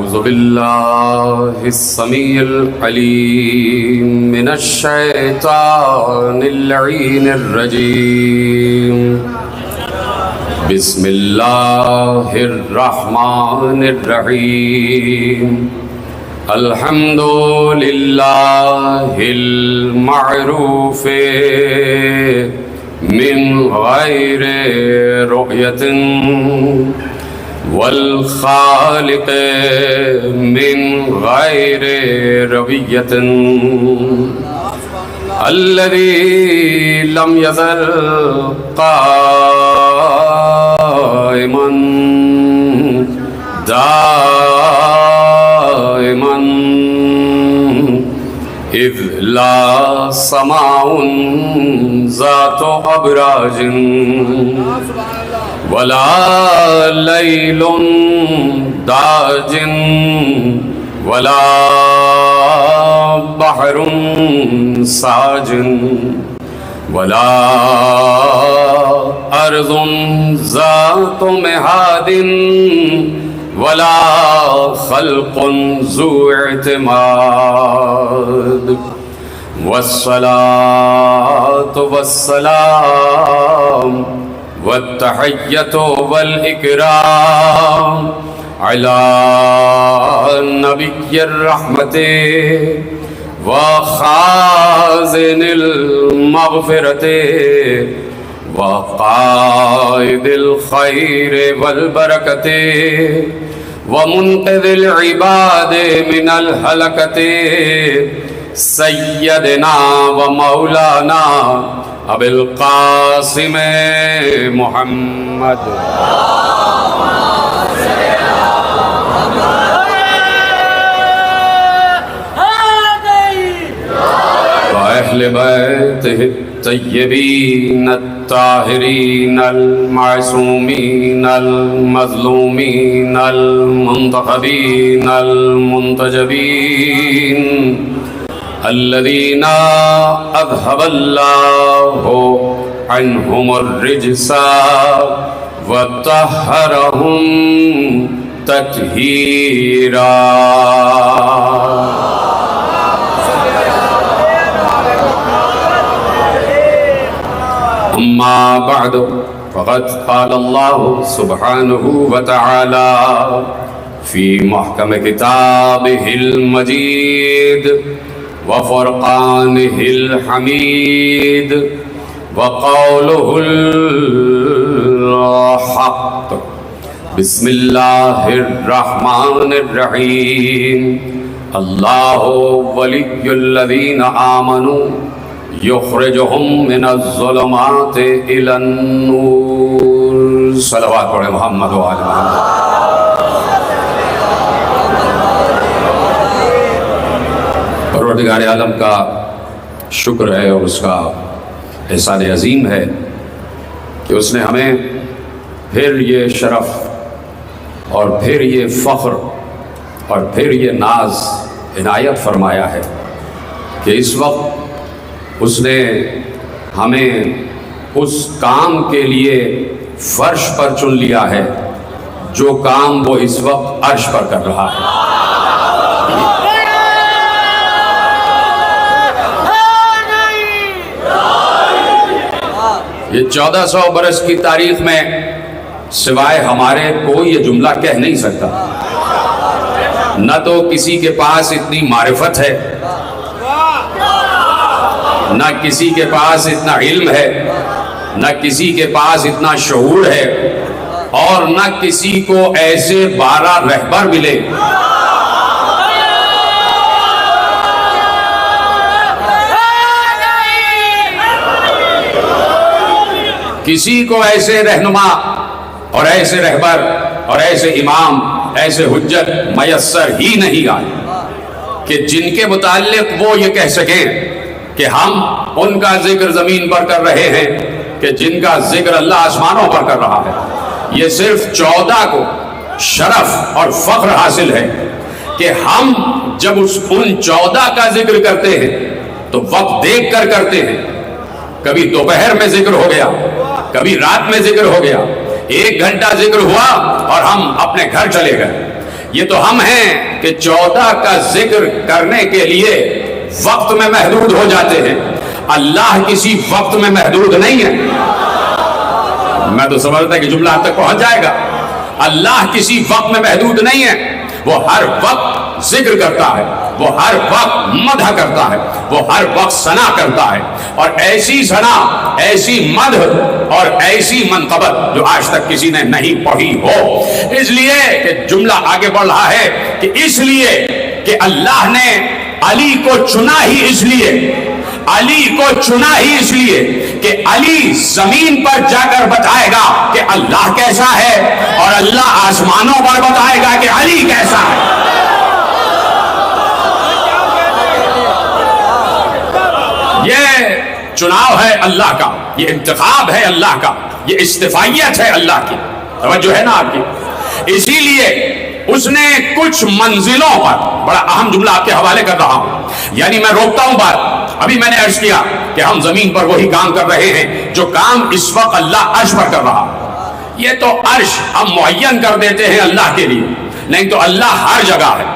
أعوذ بالله السميع العليم من الشيطان اللعين الرجيم بسم الله الرحمن الرحيم الحمد لله المعروف من غير رؤية والخالق من غير روية الذي لم يزل قائما دائما إذ لا سماء ذات أبراج ولا ليل داج ولا بحر ساج ولا أرض ذات مهاد ولا خلق ذو اعتماد والصلاة والسلام والتحية والإكرام على نبي الرحمة وخازن المغفرة وقائد الخير والبركة ومنقذ العباد من الهلكة سيدنا ومولانا ابو القاسم محمد وأهل بيته الطيبين الطاهرين المعصومين المظلومين المنتخبين المنتجبين الذين أذهب الله عنهم الرجس وطهرهم تطهيرا. أما بعد فقد قال الله سبحانه وتعالى في محكم كتابه المجيد وفرقانه الحميد وقوله الحق بسم الله الرحمن الرحيم الله ولي الذين آمنوا يخرجهم من الظلمات إلى النور. صلوات پڑھیں محمد و آل محمد. پروردگار عالم کا شکر ہے اور اس کا احسان عظیم ہے کہ اس نے ہمیں پھر یہ شرف اور پھر یہ فخر اور پھر یہ ناز عنایت فرمایا ہے کہ اس وقت اس نے ہمیں اس کام کے لیے فرش پر چن لیا ہے جو کام وہ اس وقت عرش پر کر رہا ہے. یہ 1400 برس کی تاریخ میں سوائے ہمارے کوئی یہ جملہ کہہ نہیں سکتا. نہ تو کسی کے پاس اتنی معرفت ہے، نہ کسی کے پاس اتنا علم ہے، نہ کسی کے پاس اتنا شعور ہے، اور نہ کسی کو ایسے 12 رہبر ملے کسی کو ایسے رہنما اور ایسے رہبر اور ایسے امام ایسے حجت میسر ہی نہیں آئے کہ جن کے متعلق وہ یہ کہہ سکیں کہ ہم ان کا ذکر زمین پر کر رہے ہیں کہ جن کا ذکر اللہ آسمانوں پر کر رہا ہے. یہ صرف 14 کو شرف اور فخر حاصل ہے کہ ہم جب ان 14 کا ذکر کرتے ہیں تو وقت دیکھ کر کرتے ہیں. کبھی دوپہر میں ذکر ہو گیا، کبھی رات میں ذکر ہو گیا، 1 گھنٹہ ذکر ہوا اور ہم اپنے گھر چلے گئے. یہ تو ہم ہیں کہ 14 کا ذکر کرنے کے لیے وقت میں محدود ہو جاتے ہیں. اللہ کسی وقت میں محدود نہیں ہے. میں تو سمجھتا کہ جملہ آپ تک پہنچ جائے گا. اللہ کسی وقت میں محدود نہیں ہے. وہ ہر وقت ذکر کرتا ہے, وہ ہر وقت مدح کرتا ہے, وہ ہر وقت ثنا کرتا ہے, اور ایسی ثنا, ایسی مدح اور ایسی منقبت جو آج تک کسی نے نہیں پڑھی ہو. اس لیے کہ جملہ آگے بڑھ رہا ہے کہ اس لیے کہ اللہ نے علی کو چنا ہی اس لیے, علی کو چنا ہی اس لیے کہ علی زمین پر جا کر بتائے گا کہ اللہ کیسا ہے, اور اللہ آسمانوں پر بتائے گا کہ علی کیسا ہے. یہ چناؤ ہے اللہ کا, یہ انتخاب ہے اللہ کا, یہ استفائیت ہے اللہ کی. توجہ ہے نا آپ کی. اسی لیے اس نے کچھ منزلوں پر, بڑا اہم جملہ آپ کے حوالے کر رہا ہوں, یعنی میں روکتا ہوں بات. ابھی میں نے عرض کیا کہ ہم زمین پر وہی کام کر رہے ہیں جو کام اس وقت اللہ عرش پر کر رہا. یہ تو عرش ہم معین کر دیتے ہیں اللہ کے لیے, نہیں تو اللہ ہر جگہ ہے,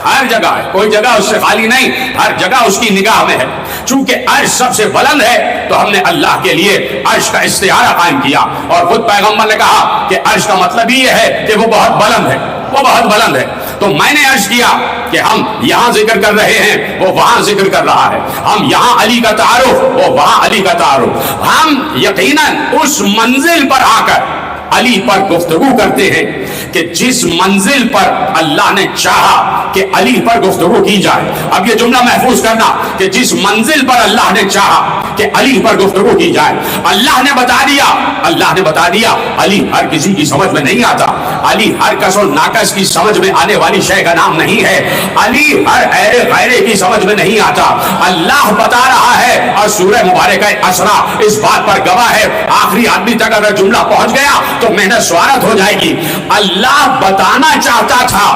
ہر جگہ ہے, کوئی جگہ اس سے خالی نہیں, ہر جگہ اس کی نگاہ میں ہے. چونکہ عرش سب سے بلند ہے تو ہم نے اللہ کے لیے عرش کا استعارہ قائم کیا, اور خود پیغمبر نے کہا کہ عرش کا مطلب یہ ہے کہ وہ بہت بلند ہے, وہ بہت بلند ہے. تو میں نے عرض کیا کہ ہم یہاں ذکر کر رہے ہیں, وہ وہاں ذکر کر رہا ہے. ہم یہاں علی کا تعارف, وہ وہاں علی کا تعارف. ہم یقیناً اس منزل پر آ کر علی پر گفتگو کرتے ہیں کہ جس منزل پر اللہ نے چاہا کہ علی پر گفتگو کی جائے. اب یہ جملہ محفوظ کرنا کہ جس منزل پر اللہ نے چاہا کہ علی پر گفتگو کی جائے. اللہ نے بتا دیا, اللہ نے بتا دیا علی ہر کسی کی سمجھ میں نہیں آتا, علی ہر کس و ناکس کی سمجھ میں آنے والی شے کا نام نہیں ہے, علی ہر ایرے غیرے کی سمجھ میں نہیں آتا. اللہ بتا رہا ہے, اور سورہ مبارکہ اسرا اس بات پر گواہ ہے. آخری آدمی تک اگر جملہ پہنچ گیا تو محنت سوارت ہو جائے گی. اللہ بتانا چاہتا تھا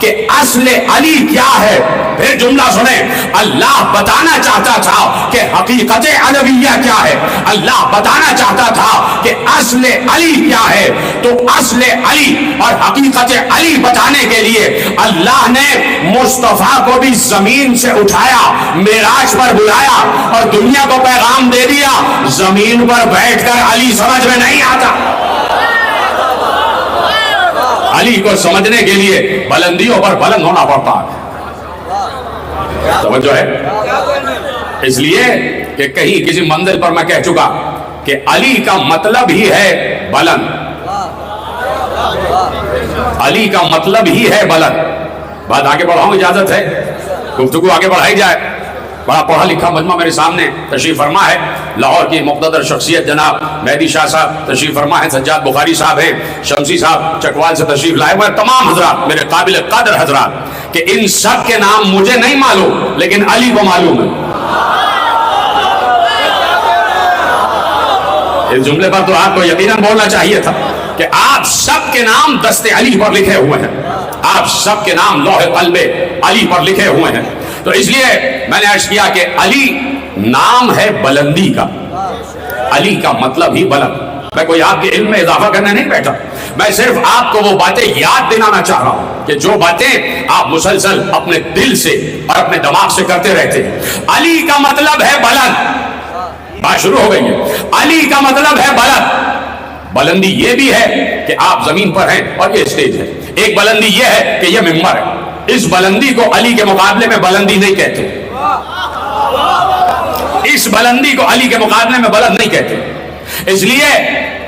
کہ اصل علی کیا ہے. پھر جملہ سنیں, اللہ بتانا چاہتا تھا کہ حقیقت علویہ کیا ہے. اللہ بتانا چاہتا تھا کہ اصل علی کیا ہے. تو اصل علی اور حقیقت علی بتانے کے لیے اللہ نے مصطفیٰ کو بھی زمین سے اٹھایا, معراج پر بلایا, اور دنیا کو پیغام دے دیا زمین پر بیٹھ کر علی سمجھ میں نہیں آتا. علی کو سمجھنے کے لیے بلندیوں پر بلند ہونا پڑتا ہے. توجہ ہے. اس لیے کہ کہیں کسی منزل پر میں کہہ چکا کہ علی کا مطلب ہی ہے بلند, علی کا مطلب ہی ہے بلند. بات آگے بڑھاؤں, اجازت ہے گفتگو آگے بڑھائی جائے. بڑا پڑھا لکھا مجمع میرے سامنے تشریف فرما ہے. لاہور کی مقتدر شخصیت جناب مہدی شاہ صاحب تشریف فرما ہے, سجاد بخاری صاحب ہیں, شمسی صاحب چکوال سے تشریف لائے ہوئے, تمام حضرات میرے قابل قدر حضرات, کہ ان سب کے نام مجھے نہیں معلوم لیکن علی کو معلوم ہے. اس جملے پر تو آپ کو یقیناً بولنا چاہیے تھا کہ آپ سب کے نام دست علی پر لکھے ہوئے ہیں, آپ سب کے نام لوح قلب علی پر لکھے ہوئے ہیں. تو اس لیے میں نے عرض کیا کہ علی نام ہے بلندی کا, علی کا مطلب ہی بلند. میں کوئی آپ کے علم میں اضافہ کرنے نہیں بیٹھا, میں صرف آپ کو وہ باتیں یاد دلانا چاہ رہا ہوں کہ جو باتیں آپ مسلسل اپنے دل سے اور اپنے دماغ سے کرتے رہتے ہیں. علی کا مطلب ہے بلند. بات شروع ہو گئی ہے. علی کا مطلب ہے بلند. بلندی یہ بھی ہے کہ آپ زمین پر ہیں اور یہ اسٹیج ہے. ایک بلندی یہ ہے کہ یہ ممبر ہے. اس بلندی کو علی کے مقابلے میں بلندی نہیں کہتے, اس بلندی کو علی کے مقابلے میں بلند نہیں کہتے. اس لیے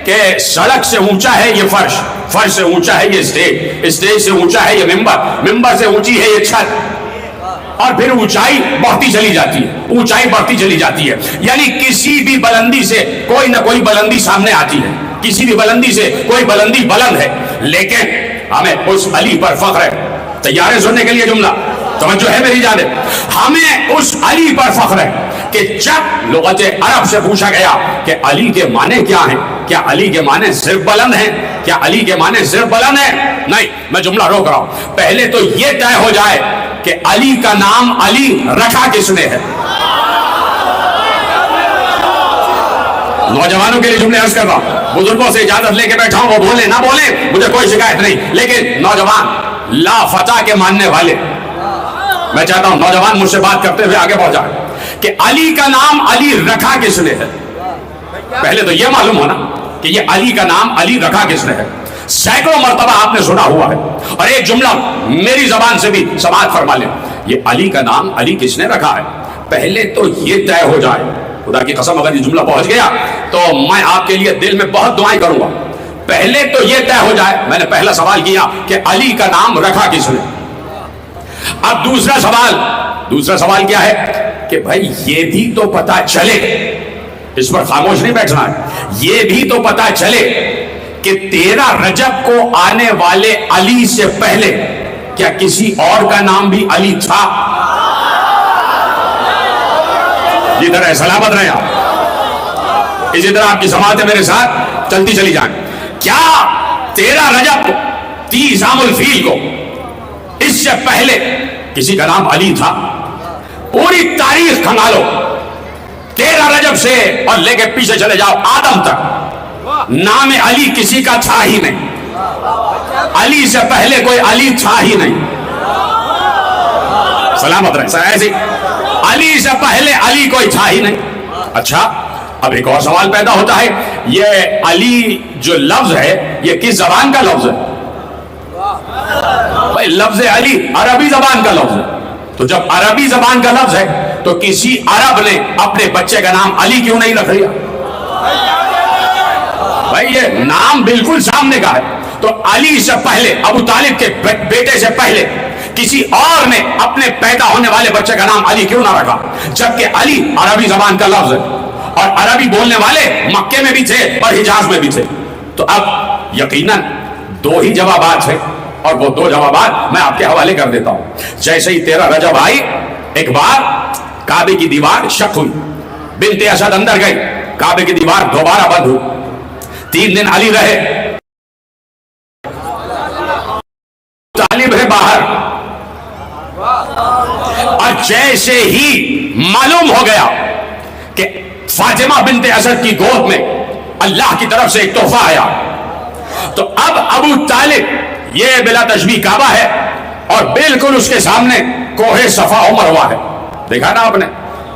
کہ سڑک سے اونچا ہے یہ فرش, فرش سے اونچا ہے یہ اسٹیج, اسٹیج سے اونچا ہے یہ ممبر, ممبر سے اونچی ہے یہ چھت, اور پھر اونچائی بڑھتی چلی جاتی ہے, اونچائی بڑھتی چلی جاتی ہے. یعنی کسی بھی بلندی سے کوئی نہ کوئی بلندی سامنے آتی ہے, کسی بھی بلندی سے کوئی بلندی بلند ہے. لیکن ہمیں اس علی پر فخر ہے. تیار ہے سننے کے لیے جملہ؟ توجہ ہے میری جانب. ہمیں اس علی پر فخر ہے کہ جب لغت عرب سے پوچھا گیا کہ علی کے معنی کیا ہیں, کیا علی کے معنی صرف بلند ہیں, کیا علی کے معنی صرف بلند ہیں؟ نہیں, میں جملہ روک رہا ہوں. پہلے تو یہ طے ہو جائے کہ علی کا نام علی رکھا کس نے ہے. نوجوانوں کے لیے جملے عرض کر رہا ہوں, بزرگوں سے اجازت لے کے بیٹھا ہوں, وہ بولیں نہ بولیں مجھے کوئی شکایت نہیں, لیکن نوجوان لافتہ کے ماننے والے، میں چاہتا ہوں نوجوان مجھ سے بات کرتے ہوئے آگے بڑھ جائیں کہ علی کا نام علی رکھا کس نے ہے؟ پہلے تو یہ معلوم ہونا کہ یہ علی کا نام علی رکھا کس نے ہے۔ سینکڑوں مرتبہ آپ نے سنا ہوا ہے، اور ایک جملہ میری زبان سے بھی سماعت فرما لیں، یہ علی کا نام علی کس نے رکھا ہے؟ پہلے تو یہ طے ہو جائے، خدا کی قسم اگر یہ جملہ پہنچ گیا تو میں آپ کے لیے دل میں بہت دعائیں کروں گا۔ پہلے تو یہ طے ہو جائے، میں نے پہلا سوال کیا کہ علی کا نام رکھا کس نے۔ اب دوسرا سوال کیا ہے کہ بھائی یہ بھی تو پتا چلے، اس پر خاموش نہیں بیٹھنا ہے، یہ بھی تو پتا چلے کہ 13 رجب کو آنے والے علی سے پہلے کیا کسی اور کا نام بھی علی تھا؟ اسی طرح سلامت رہے آپ، اسی طرح آپ کی سماعتیں میرے ساتھ چلتی چلی جائیں۔ کیا 13 رجب کو 30 عام الفیل کو اس سے پہلے کسی کا نام علی تھا؟ پوری تاریخ کھنگالو، 13 رجب سے اور لے کے پیچھے چلے جاؤ آدم تک، نام علی کسی کا تھا ہی نہیں۔ علی سے پہلے کوئی علی تھا ہی نہیں، سلامت رہے ایسے، علی سے پہلے علی کوئی تھا ہی نہیں۔ اچھا، اب ایک اور سوال پیدا ہوتا ہے، یہ علی جو لفظ ہے یہ کس زبان کا لفظ ہے؟ بھائی لفظ علی عربی زبان کا لفظ ہے، تو جب عربی زبان کا لفظ ہے تو کسی عرب نے اپنے بچے کا نام علی کیوں نہیں رکھ لیا؟ بھائی یہ نام بالکل سامنے کا ہے، تو علی سے پہلے، ابو طالب کے بیٹے سے پہلے کسی اور نے اپنے پیدا ہونے والے بچے کا نام علی کیوں نہ رکھا، جبکہ علی عربی زبان کا لفظ ہے اور عربی بولنے والے مکے میں بھی تھے اور حجاز میں بھی تھے۔ تو اب یقیناً 2 ہی جوابات ہیں، اور وہ 2 جوابات میں آپ کے حوالے کر دیتا ہوں۔ جیسے ہی 13 رجب آئی، ایک بار کعبے کی دیوار شق ہوئی، بنت اسد اندر گئی، کعبے کی دیوار دوبارہ بند ہوئی، 3 دن علی رہے، طالب ہے باہر، اور جیسے ہی معلوم ہو گیا کہ فاطمہ بنت اسد کی گود میں اللہ کی طرف سے ایک تحفہ آیا، تو اب ابو طالب، یہ بلا تشبیہ کعبہ ہے اور بالکل اس کے سامنے کوہ صفا و مروہ ہے، دیکھا نا آپ نے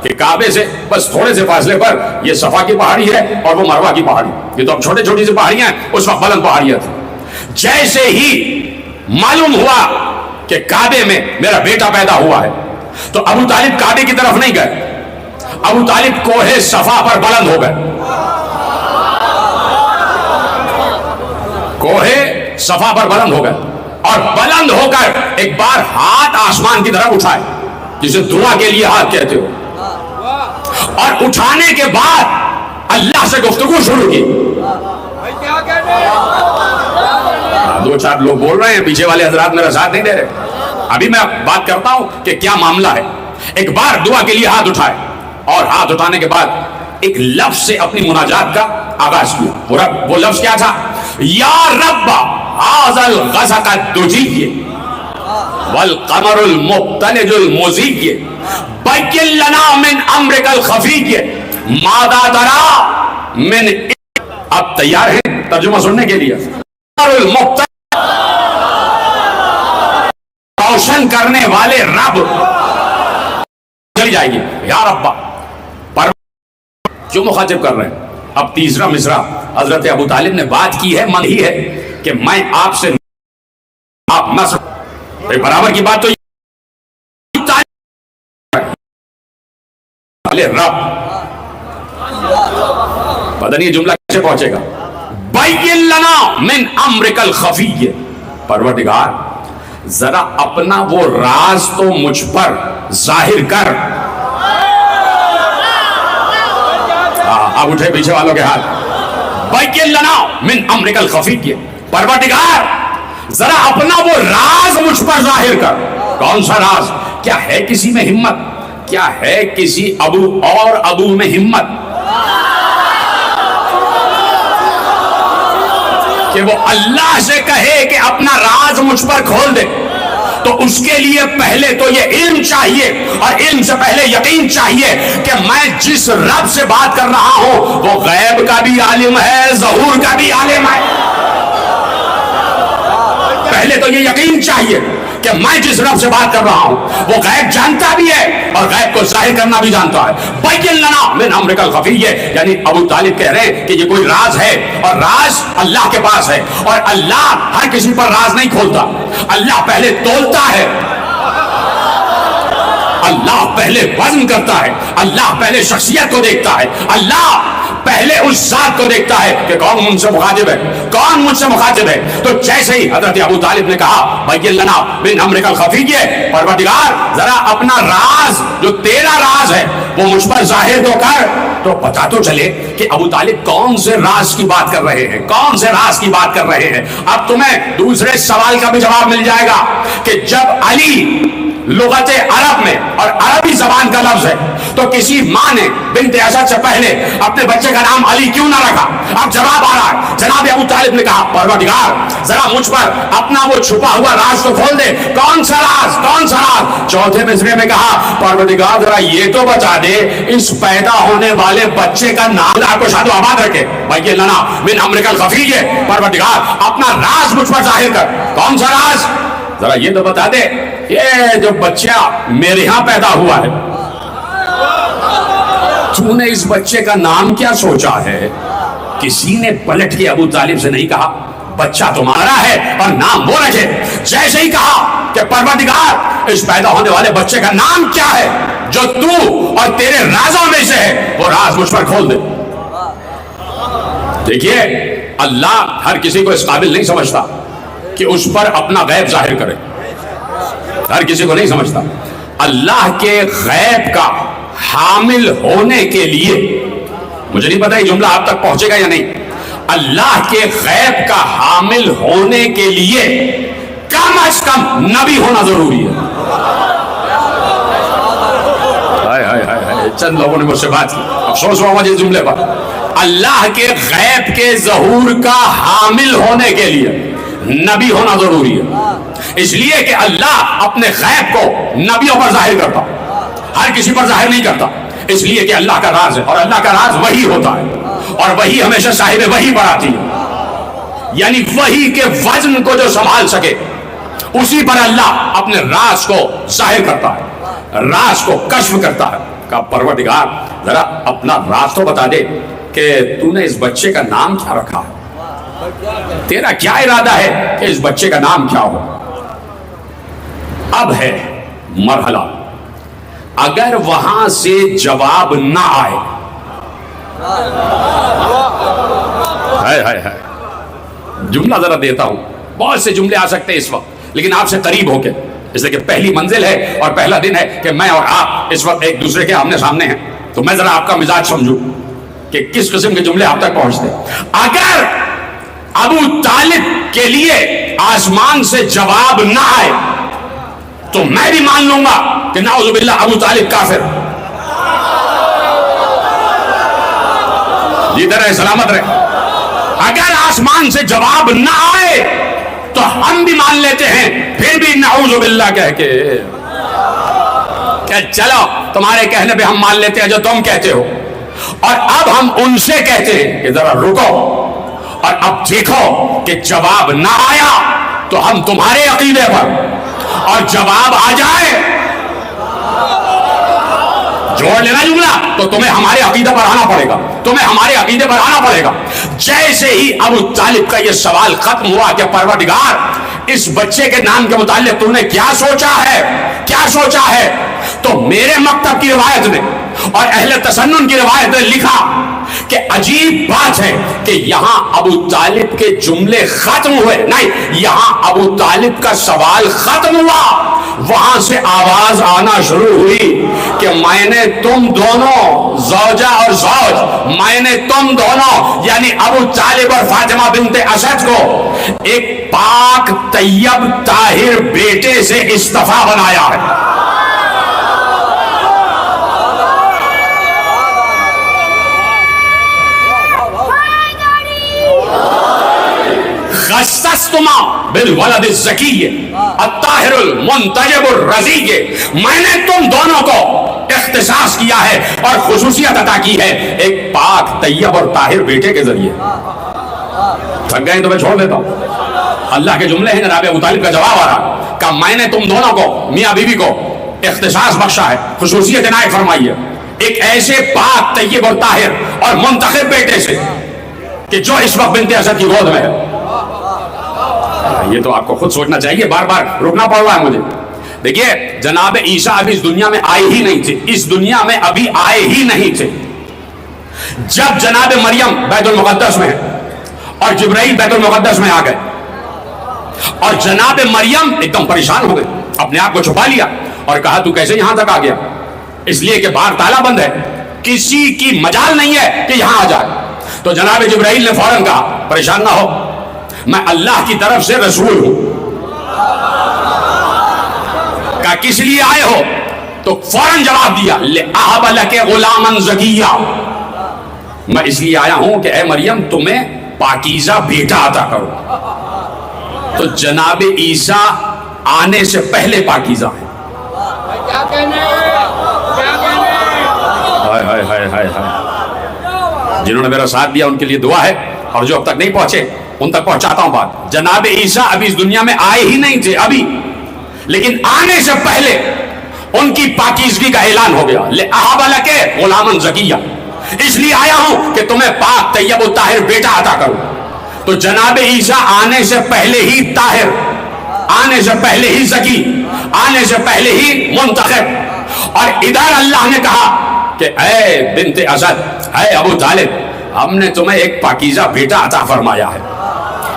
کہ کعبے سے بس تھوڑے سے فاصلے پر یہ صفا کی پہاڑی ہے اور وہ مروہ کی پہاڑی، یہ تو اب چھوٹی چھوٹی سی پہاڑیاں ہیں، اس وقت بلند پہاڑیاں تھیں۔ جیسے ہی معلوم ہوا کہ کعبے میں میرا بیٹا پیدا ہوا ہے، تو ابو طالب کعبے کی طرف نہیں گئے، ابو طالب کوہ صفا پر بلند ہو گئے، کوہ صفا پر بلند ہو گئے، اور بلند ہو کر ایک بار ہاتھ آسمان کی طرف اٹھائے، جسے دعا کے لیے ہاتھ کہتے ہو، اور اٹھانے کے بعد اللہ سے گفتگو شروع کی۔ 2-4 لوگ بول رہے ہیں، پیچھے والے حضرات میرا ساتھ نہیں دے رہے، ابھی میں بات کرتا ہوں کہ کیا معاملہ ہے۔ ایک بار دعا کے لیے ہاتھ اٹھائے، اور ہاتھ اٹھانے کے بعد ایک لفظ سے اپنی مناجات کا آغاز کیا۔ وہ لفظ کیا تھا؟ یا رب ھذا الغسق الدجی والقمر المبتلج المزی بین لنا من امرک الخفی ماذا تری من۔ اب تیار ہیں ترجمہ سننے کے لیے؟ روشن کرنے والے رب، چلی جائے گی یا رب، کیوں مخاطب کر رہے ہیں؟ اب تیسرا مصرع حضرت ابو طالب نے بات کی ہے، من ہی ہے کہ میں آپ سے آپ نہ برابر کی بات، تو رب پتہ نہیں یہ جملہ کیسے پہنچے گا۔ بین لنا من امرک الخفی، پروردگار ذرا اپنا وہ راز تو مجھ پر ظاہر کر۔ اب اٹھے پیچھے والوں کے ہاتھ۔ بین لنا من امرک الخفی، پروردگار ذرا اپنا وہ راز مجھ پر ظاہر کر۔ کون سا راز؟ کیا ہے کسی میں ہمت؟ کیا ہے کسی ابو میں ہمت کہ وہ اللہ سے کہے کہ اپنا راز مجھ پر کھول دے؟ تو اس کے لیے پہلے تو یہ علم چاہیے، اور علم سے پہلے یقین چاہیے کہ میں جس رب سے بات کر رہا ہوں وہ غیب کا بھی عالم ہے، ظہور کا بھی عالم ہے۔ پہلے تو یہ یقین چاہیے کہ میں جس رب سے بات کر رہا ہوں وہ غیب جانتا بھی ہے اور غیب کو ظاہر کرنا بھی جانتا ہے. بین لنا من امرک الخفی، یعنی ابو طالب کہہ رہے ہیں کہ یہ کوئی راز ہے اور راز اللہ کے پاس ہے، اور اللہ ہر کسی پر راز نہیں کھولتا. اللہ پہلے تولتا ہے، اللہ پہلے وزن کرتا ہے، اللہ پہلے شخصیت کو دیکھتا ہے، اللہ پہلے اس ذات کو دیکھتا ہے کہ کون مجھ سے مخاطب ہے، کون مجھ سے مخاطب ہے. تو جیسے ہی حضرت ابو طالب نے کہا بین لنا من امرک الخفی، پروردگار ذرا اپنا راز جو تیرا راز ہے وہ مجھ پر ظاہر تو کر. تو پتا تو چلے کہ ابو طالب کون سے راز کی بات کر رہے ہیں، کون سے راز کی بات کر رہے ہیں. اب تمہیں دوسرے سوال کا بھی جواب مل جائے گا کہ جب علی لغت عرب میں اور عربی زبان کا لفظ ہے تو کسی ماں نے بنت اسد سے پہلے اپنے بچے کا نام علی کیوں نہ رکھا؟ اب جواب آ رہا ہے. جناب ابو طالب نے کہا پروردگار ذرا مجھ پر اپنا وہ چھپا ہوا راز تو کھول دے. کون سا راز، کون سا راز؟ چوتھے مصرعے میں کہا پروردگار ذرا یہ تو بتا دے اس پیدا ہونے والے بچے کا نام آپ کو شاد و آباد رکھے. بین لنا من امرک الخفی، پروردگار اپنا راز مجھ پر ظاہر کر. کون سا راز؟ ذرا یہ تو بتا دے یہ جو بچہ میرے ہاں پیدا ہوا ہے تو نے اس بچے کا نام کیا سوچا ہے؟ کسی نے پلٹ کے ابو طالب سے نہیں کہا بچہ تمہارا ہے اور نام وہ رکھے. جیسے ہی کہا کہ پروردگار اس پیدا ہونے والے بچے کا نام کیا ہے جو تو اور تیرے رازوں میں سے ہے وہ راز مجھ پر کھول دے. دیکھیے اللہ ہر کسی کو اس قابل نہیں سمجھتا کہ اس پر اپنا غیب ظاہر کرے، ہر کسی کو نہیں سمجھتا. اللہ کے غیب کا حامل ہونے کے لیے، مجھے نہیں پتا یہ جملہ آپ تک پہنچے گا یا نہیں، اللہ کے غیب کا حامل ہونے کے لیے کم از کم نبی ہونا ضروری ہے. چند لوگوں نے مجھ سے بات کی، افسوس ہوا مجھے جملے پر. اللہ کے غیب کے ظہور کا حامل ہونے کے لیے نبی ہونا ضروری ہے. اس لیے کہ اللہ اپنے غیب کو نبیوں پر ظاہر کرتا، ہر کسی پر ظاہر نہیں کرتا. اس لیے کہ اللہ کا راز ہے اور اللہ کا راز وہی ہوتا ہے اور وہی ہمیشہ صاحب وہی پر آتی ہے. یعنی وہی کے وزن کو جو سنبھال سکے اسی پر اللہ اپنے راز کو ظاہر کرتا ہے، راز کو کشف کرتا ہے. کہ پروردگار ذرا اپنا راز تو بتا دے کہ تو نے اس بچے کا نام کیا رکھا ہے، تیرا کیا ارادہ ہے کہ اس بچے کا نام کیا ہو. اب ہے مرحلہ، اگر وہاں سے جواب نہ آئے، جملہ ذرا دیتا ہوں، بہت سے جملے آ سکتے ہیں اس وقت لیکن آپ سے قریب ہو کے، اس لیے کہ پہلی منزل ہے اور پہلا دن ہے کہ میں اور آپ اس وقت ایک دوسرے کے آمنے سامنے ہیں، تو میں ذرا آپ کا مزاج سمجھوں کہ کس قسم کے جملے آپ تک پہنچتے. اگر ابو طالب کے لیے آسمان سے جواب نہ آئے تو میں بھی مان لوں گا کہ نعوذ باللہ ابو طالب کافر. جدھر ہے سلامت رہے. اگر آسمان سے جواب نہ آئے تو ہم بھی مان لیتے ہیں، پھر بھی نعوذ باللہ کہہ کے کہ چلو تمہارے کہنے پہ ہم مان لیتے ہیں جو تم کہتے ہو. اور اب ہم ان سے کہتے ہیں کہ ذرا رکو اور اب دیکھو کہ جواب نہ آیا تو ہم تمہارے عقیدے پر، اور جواب آ جائے جوڑ لینا جملہ تو تمہیں ہمارے عقیدے پر آنا پڑے گا، تمہیں ہمارے عقیدے پر آنا پڑے گا. جیسے ہی ابو طالب کا یہ سوال ختم ہوا کہ پروردگار اس بچے کے نام کے متعلق تم نے کیا سوچا ہے، کیا سوچا ہے، تو میرے مکتب کی روایت نے اور اہل تسنن کی روایت نے لکھا کہ عجیب بات ہے کہ یہاں ابو طالب کے جملے ختم ہوئے نہیں، یہاں ابو طالب کا سوال ختم ہوا، وہاں سے آواز آنا شروع ہوئی کہ میں نے تم دونوں زوجہ اور زوج، میں نے تم دونوں یعنی ابو طالب اور فاطمہ بنت اسد کو ایک پاک طیب طاہر بیٹے سے اصطفیٰ بنایا ہے. خصصتما بالولد الزکی الطاہر المنتجب الرضی، میں نے تم دونوں کو اختصاص کیا ہے اور خصوصیت عطا کی ہے ایک پاک طیب اور طاہر بیٹے کے ذریعے. تھک گئے تو میں چھوڑ دیتا ہوں. اللہ کے جملے ہیں، جناب ابو طالب کا جواب آ رہا کہ میں نے تم دونوں کو میاں بیوی کو اختصاص بخشا ہے, خصوصیت عنایت فرمائی ہے ایک ایسے پاک طیب اور طاہر اور منتخب بیٹے سے کہ جو اس وقت بنت اسد کی گود میں ہے. یہ تو آپ کو خود سوچنا چاہیے, بار بار رکنا پڑ رہا ہے مجھے. دیکھیے جناب عیسیٰ ابھی اس دنیا میں آئے ہی نہیں تھے, اس دنیا میں ابھی آئے ہی نہیں تھے. جب جناب مریم بیت المقدس میں اور جبرائیل بیت المقدس میں آ گئے اور جناب مریم ایک دم پریشان ہو گئے, اپنے آپ کو چھپا لیا اور کہا تو کیسے یہاں تک آ گیا, اس لیے کہ باہر تالا بند ہے, کسی کی مجال نہیں ہے کہ یہاں آ جائے. تو جناب جبرائیل نے فوراً کہا پریشان نہ ہو, میں اللہ کی طرف سے رسول ہوں. کہا کس لیے آئے ہو؟ تو فوراً جواب دیا لِأَهَبَ لَكَ غُلَامًا زَكِيًّا, میں اس لیے آیا ہوں کہ اے مریم تمہیں پاکیزہ بیٹا عطا کرو. تو جناب عیسیٰ آنے سے پہلے پاکیزہ ہیں. کیا کہنے ہائے ہائے ہائے ہائے ہائے. جنہوں نے میرا ساتھ دیا ان کے لیے دعا ہے, اور جو اب تک نہیں پہنچے ان تک پہنچاتا ہوں بات. جناب عیسیٰ ابھی اس دنیا میں آئے ہی نہیں تھے ابھی, لیکن آنے سے پہلے ان کی پاکیزگی کا اعلان ہو گیا. لِأَهَبَ لَكَ غُلَامًا زَكِيًّا, اس لیے آیا ہوں کہ تمہیں پاک طیب و طاہر بیٹا عطا کروں. تو جناب عیسیٰ آنے سے پہلے ہی طاہر, آنے سے پہلے ہی زکی, آنے سے پہلے ہی منتخب. اور ادھر اللہ نے کہا کہ اے بنت اسد, اے ابو طالب, ہم نے تمہیں ایک پاکیزہ بیٹا عطا فرمایا ہے,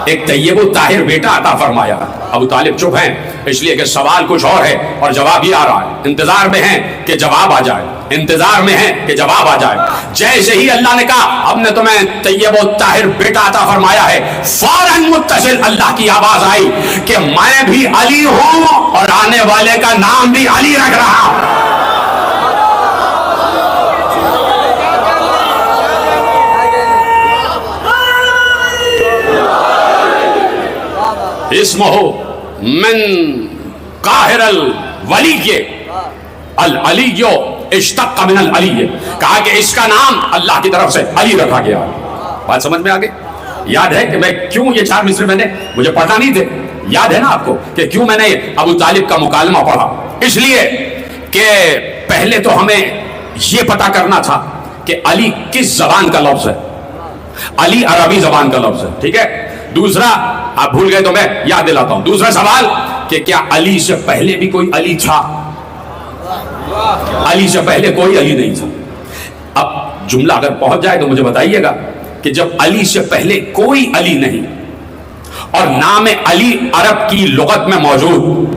ایک طیب و طاہر بیٹا عطا فرمایا ہے. ابو طالب چپ ہیں اس لیے کہ سوال کچھ اور ہے اور جواب ہی آ رہا ہے. انتظار میں ہیں کہ جواب آ جائے, انتظار میں ہیں کہ جواب آ جائے. جیسے ہی اللہ نے کہا ہم نے تمہیں طیب و طاہر بیٹا عطا فرمایا ہے, فوراً متصل اللہ کی آواز آئی کہ میں بھی علی ہوں اور آنے والے کا نام بھی علی رکھ رہا ہوں. اسمہ من قاہر الولی, العلی اشتق من العلی, کہا کہ اس کا نام اللہ کی طرف سے علی رکھا گیا. بات سمجھ میں آگے؟ یاد ہے کہ میں کیوں یہ 4 مصرے میں نے مجھے پڑھنا نہیں تھے, یاد ہے نا آپ کو کہ کیوں میں نے ابو طالب کا مکالمہ پڑھا؟ اس لیے کہ پہلے تو ہمیں یہ پتا کرنا تھا کہ علی کس زبان کا لفظ ہے. علی عربی زبان کا لفظ ہے, ٹھیک ہے. دوسرا آپ بھول گئے تو میں یاد دلاتا ہوں, دوسرا سوال کہ کیا علی سے پہلے بھی کوئی علی تھا؟ علی سے پہلے کوئی علی نہیں تھا. اب جملہ اگر پہنچ جائے تو مجھے بتائیے گا کہ جب علی سے پہلے کوئی علی نہیں اور نام علی عرب کی لغت میں موجود,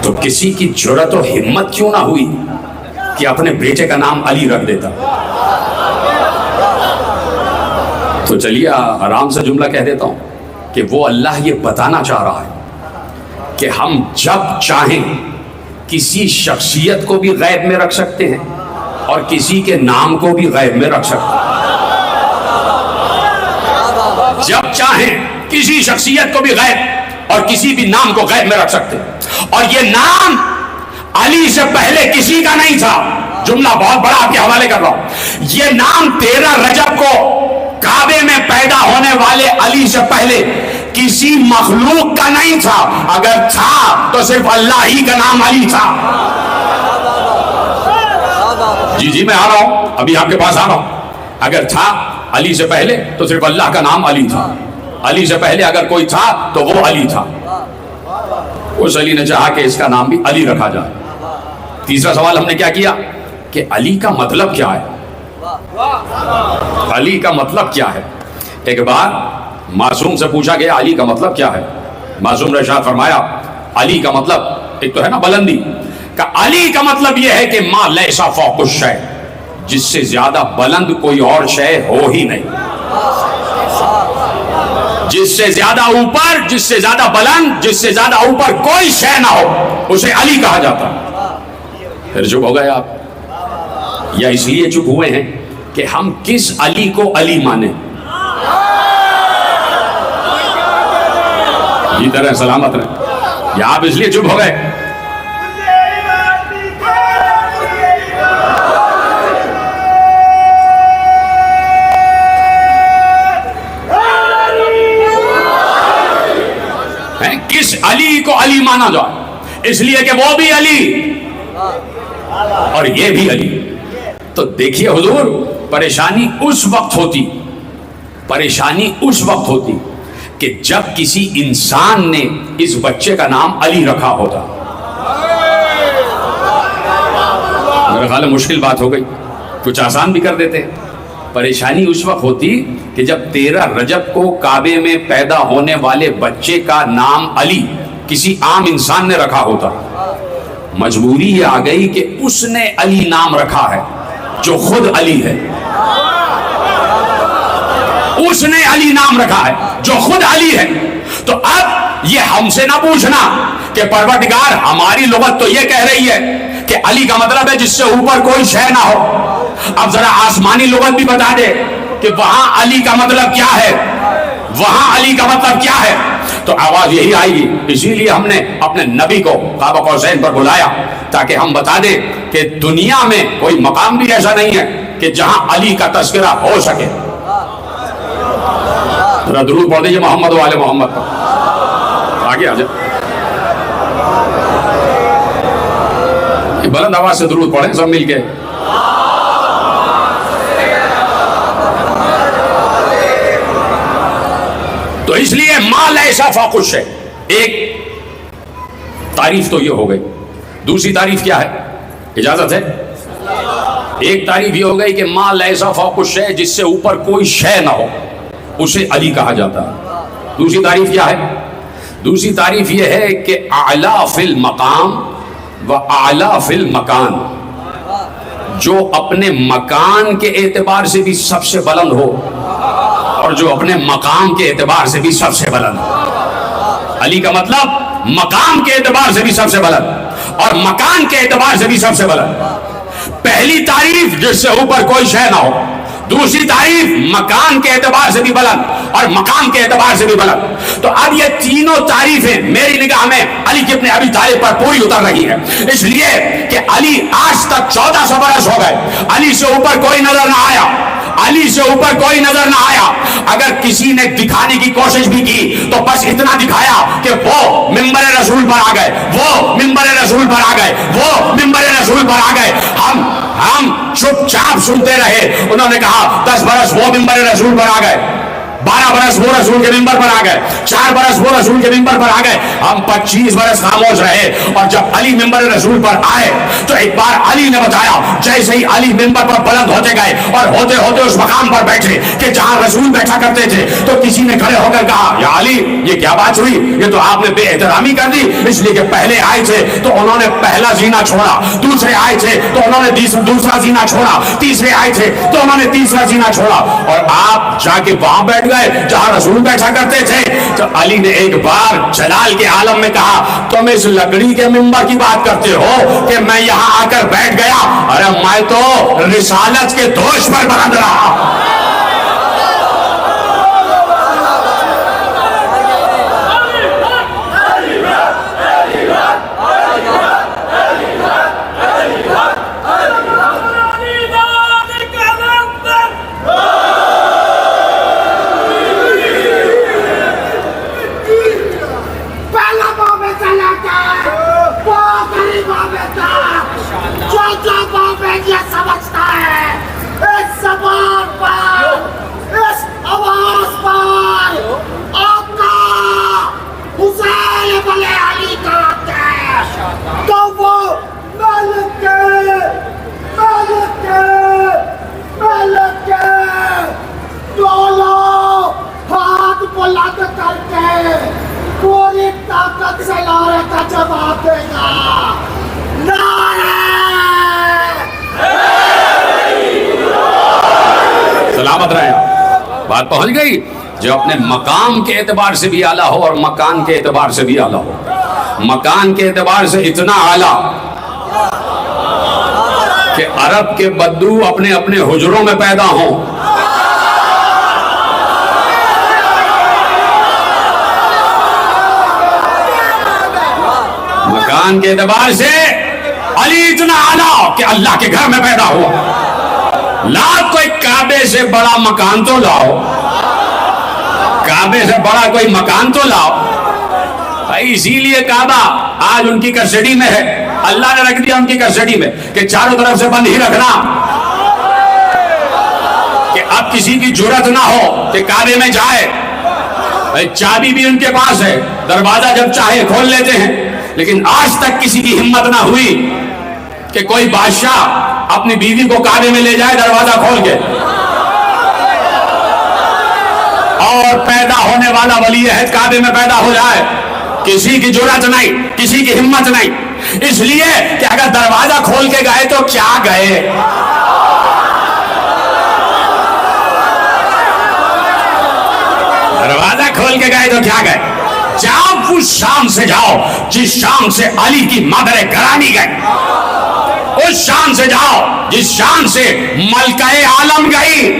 تو کسی کی جرأت و ہمت کیوں نہ ہوئی کہ اپنے بیٹے کا نام علی رکھ دیتا؟ تو چلیے آرام سے جملہ کہہ دیتا ہوں کہ وہ اللہ یہ بتانا چاہ رہا ہے کہ ہم جب چاہیں کسی شخصیت کو بھی غیب میں رکھ سکتے ہیں اور کسی کے نام کو بھی غیب میں رکھ سکتے ہیں. جب چاہیں کسی شخصیت کو بھی غیب اور کسی بھی نام کو غیب میں رکھ سکتے ہیں. اور یہ نام علی سے پہلے کسی کا نہیں تھا. جملہ بہت بڑا آپ کے حوالے کر رہا ہوں. یہ نام 13 رجب کو کعبے میں پیدا ہونے والے علی سے پہلے کسی مخلوق کا نہیں تھا. اگر تھا تو صرف اللہ ہی کا نام علی تھا. جی میں آ رہا ہوں, ابھی آپ کے پاس آ رہا ہوں. اگر تھا علی سے پہلے تو صرف اللہ کا نام علی تھا. علی سے پہلے اگر کوئی تھا تو وہ علی تھا. اس علی نے چاہا کہ اس کا نام بھی علی رکھا جائے. تیسرا سوال ہم نے کیا کیا کہ علی کا مطلب کیا ہے؟ علی کا مطلب کیا ہے؟ ایک بار معصوم سے پوچھا گیا علی کا مطلب کیا ہے. معصوم نے ارشاد فرمایا علی کا مطلب ایک تو ہے نا بلندی, کہ علی کا مطلب یہ ہے کہ ما لیس فوق الشیء, جس سے زیادہ بلند کوئی اور شے ہو ہی نہیں. جس سے زیادہ اوپر, جس سے زیادہ بلند, جس سے زیادہ اوپر کوئی شے نہ ہو اسے علی کہا جاتا. پھر چپ ہو گئے آپ, یا اس لیے چپ ہوئے ہیں کہ ہم کس علی کو علی مانیں؟ یہ طرح سلامت رہے. یا آپ اس لیے چپ ہو گئے کس علی کو علی مانا جائے؟ اس لیے کہ وہ بھی علی اور یہ بھی علی. تو دیکھیے حضور، پریشانی اس وقت ہوتی کہ جب کسی انسان نے اس بچے کا نام علی رکھا ہوتا. میرا خیال ہے مشکل بات ہو گئی، کچھ آسان بھی کر دیتے. پریشانی اس وقت ہوتی کہ جب 13 رجب کو کعبے میں پیدا ہونے والے بچے کا نام علی کسی عام انسان نے رکھا ہوتا. مجبوری یہ آ گئی کہ اس نے علی نام رکھا ہے جو خود علی ہے. اس نے علی نام رکھا ہے جو خود علی ہے. تو اب یہ ہم سے نہ پوچھنا کہ پروردگار ہماری لغت تو یہ کہہ رہی ہے کہ علی کا مطلب ہے جس سے اوپر کوئی شے نہ ہو. اب ذرا آسمانی لغت بھی بتا دے کہ وہاں علی کا مطلب کیا ہے، وہاں علی کا مطلب کیا ہے. تو آواز یہی آئے گی. اسی لیے ہم نے اپنے نبی کو قاب قوسین پر بلایا تاکہ ہم بتا دیں کہ دنیا میں کوئی مقام بھی ایسا نہیں ہے کہ جہاں علی کا تذکرہ ہو سکے. ذرا درود پڑھ دیجیے محمد و آل محمد پر. آگے آ جائے، بلند آواز سے درود پڑھیں سب مل کے. تو اس لیے ما لیس فوق الشیء، ایک تعریف تو یہ ہو گئی. دوسری تعریف کیا ہے؟ اجازت ہے؟ ایک تعریف یہ ہو گئی کہ ما لیس فوق الشیء، جس سے اوپر کوئی شے نہ ہو، اسے علی کہا جاتا ہے. دوسری تعریف کیا ہے؟ دوسری تعریف یہ ہے کہ اعلیٰ فی المقام و اعلیٰ فی المکان، جو اپنے مکان کے اعتبار سے بھی سب سے بلند ہو اور جو اپنے مقام کے اعتبار سے بھی سب سے بلند. علی کا مطلب مقام کے اعتبار سے بھی سب سے بلند اور مکان کے اعتبار سے بھی سب سے بلند. پہلی تعریف جس سے اوپر کوئی شے نہ ہو، دوسری تعریف مکان کے اعتبار سے بھی بلند اور مقام کے اعتبار سے بھی بلند. تو اب یہ تینوں تعریفیں میری نگاہ میں علی ابن ابی طالب پر پوری اتر رہی ہے، اس لیے کہ علی آج تک 1400 برس ہو گئے، علی سے اوپر کوئی نظر نہ آیا، علی سے اوپر کوئی نظر نہ آیا. اگر کسی نے دکھانے کی کوشش بھی کی تو بس اتنا دکھایا کہ وہ منبر رسول پر آ گئے، وہ منبر رسول پر آ گئے، وہ منبر رسول پر آ گئے. ہم چپ چاپ سنتے رہے. انہوں نے کہا 10 برس وہ منبر رسول پر آ گئے، 12 برس وہ رسول کے منبر پر آ گئے، 4 برس وہ رسول کے منبر پر آ گئے. ہم 25 برس خاموش رہے. اور جب علی منبر رسول پر آئے تو ایک بار علی نے بتایا، جیسے ہی علی منبر پر بلند ہوتے گئے اور ہوتے ہوتے اس مقام پر بیٹھے کہ جہاں رسول بیٹھا کرتے تھے، تو کسی نے کھڑے ہو کر کہا، یا علی یہ کیا بات ہوئی؟ یہ تو آپ نے بے احترامی کر دی. اس لیے کہ پہلے آئے تھے تو انہوں نے پہلا زینہ چھوڑا، دوسرے آئے تھے تو انہوں نے دوسرا زینہ چھوڑا، تیسرے آئے تھے تو انہوں نے تیسرا زینہ چھوڑا، اور آپ جا کے وہاں بیٹھ گئے جہاں رسول بیٹھا کرتے تھے. تو علی نے ایک بار جلال کے عالم میں کہا، تم اس لکڑی کے منبر کی بات کرتے ہو کہ میں یہاں آ کر بیٹھ گیا؟ ارے میں تو رسالت کے دوش پر بلند رہا. پوری طاقت سے نعرے کا جواب دے گا. سلامت رہے. بات پہنچ گئی. جو اپنے مقام کے اعتبار سے بھی اعلیٰ ہو اور مکان کے اعتبار سے بھی اعلیٰ ہو. مکان کے اعتبار سے اتنا اعلیٰ کہ عرب کے بدو اپنے اپنے حجروں میں پیدا ہوں. مکان کے اعتبار سے علی اتنا اعلیٰ کہ اللہ کے گھر میں پیدا ہوا. لا کوئی کعبے سے بڑا مکان تو لاؤ، کعبے سے بڑا کوئی مکان تو لاؤ. اسی لیے کعبہ آج ان کی کسٹڈی میں ہے. اللہ نے رکھ دیا ان کی کسٹڈی میں کہ چاروں طرف سے بند ہی رکھنا, کہ اب کسی کی جرات نہ ہو کہ کعبے میں جائے. چابی بھی ان کے پاس ہے, دروازہ جب چاہے کھول لیتے ہیں. لیکن آج تک کسی کی ہمت نہ ہوئی کہ کوئی بادشاہ اپنی بیوی کو کعبے میں لے جائے دروازہ کھول کے, اور پیدا ہونے والا ولی عہد کعبے میں پیدا ہو جائے. کسی کی جرات نہیں, کسی کی ہمت نہیں. اس لیے کہ اگر دروازہ کھول کے گئے تو کیا گئے, دروازہ کھول کے گئے تو کیا گئے. جاؤ اس شام سے جاؤ جس شام سے علی کی مادر گرامی گئی, اس شام سے جاؤ جس شام سے ملکہ عالم گئی.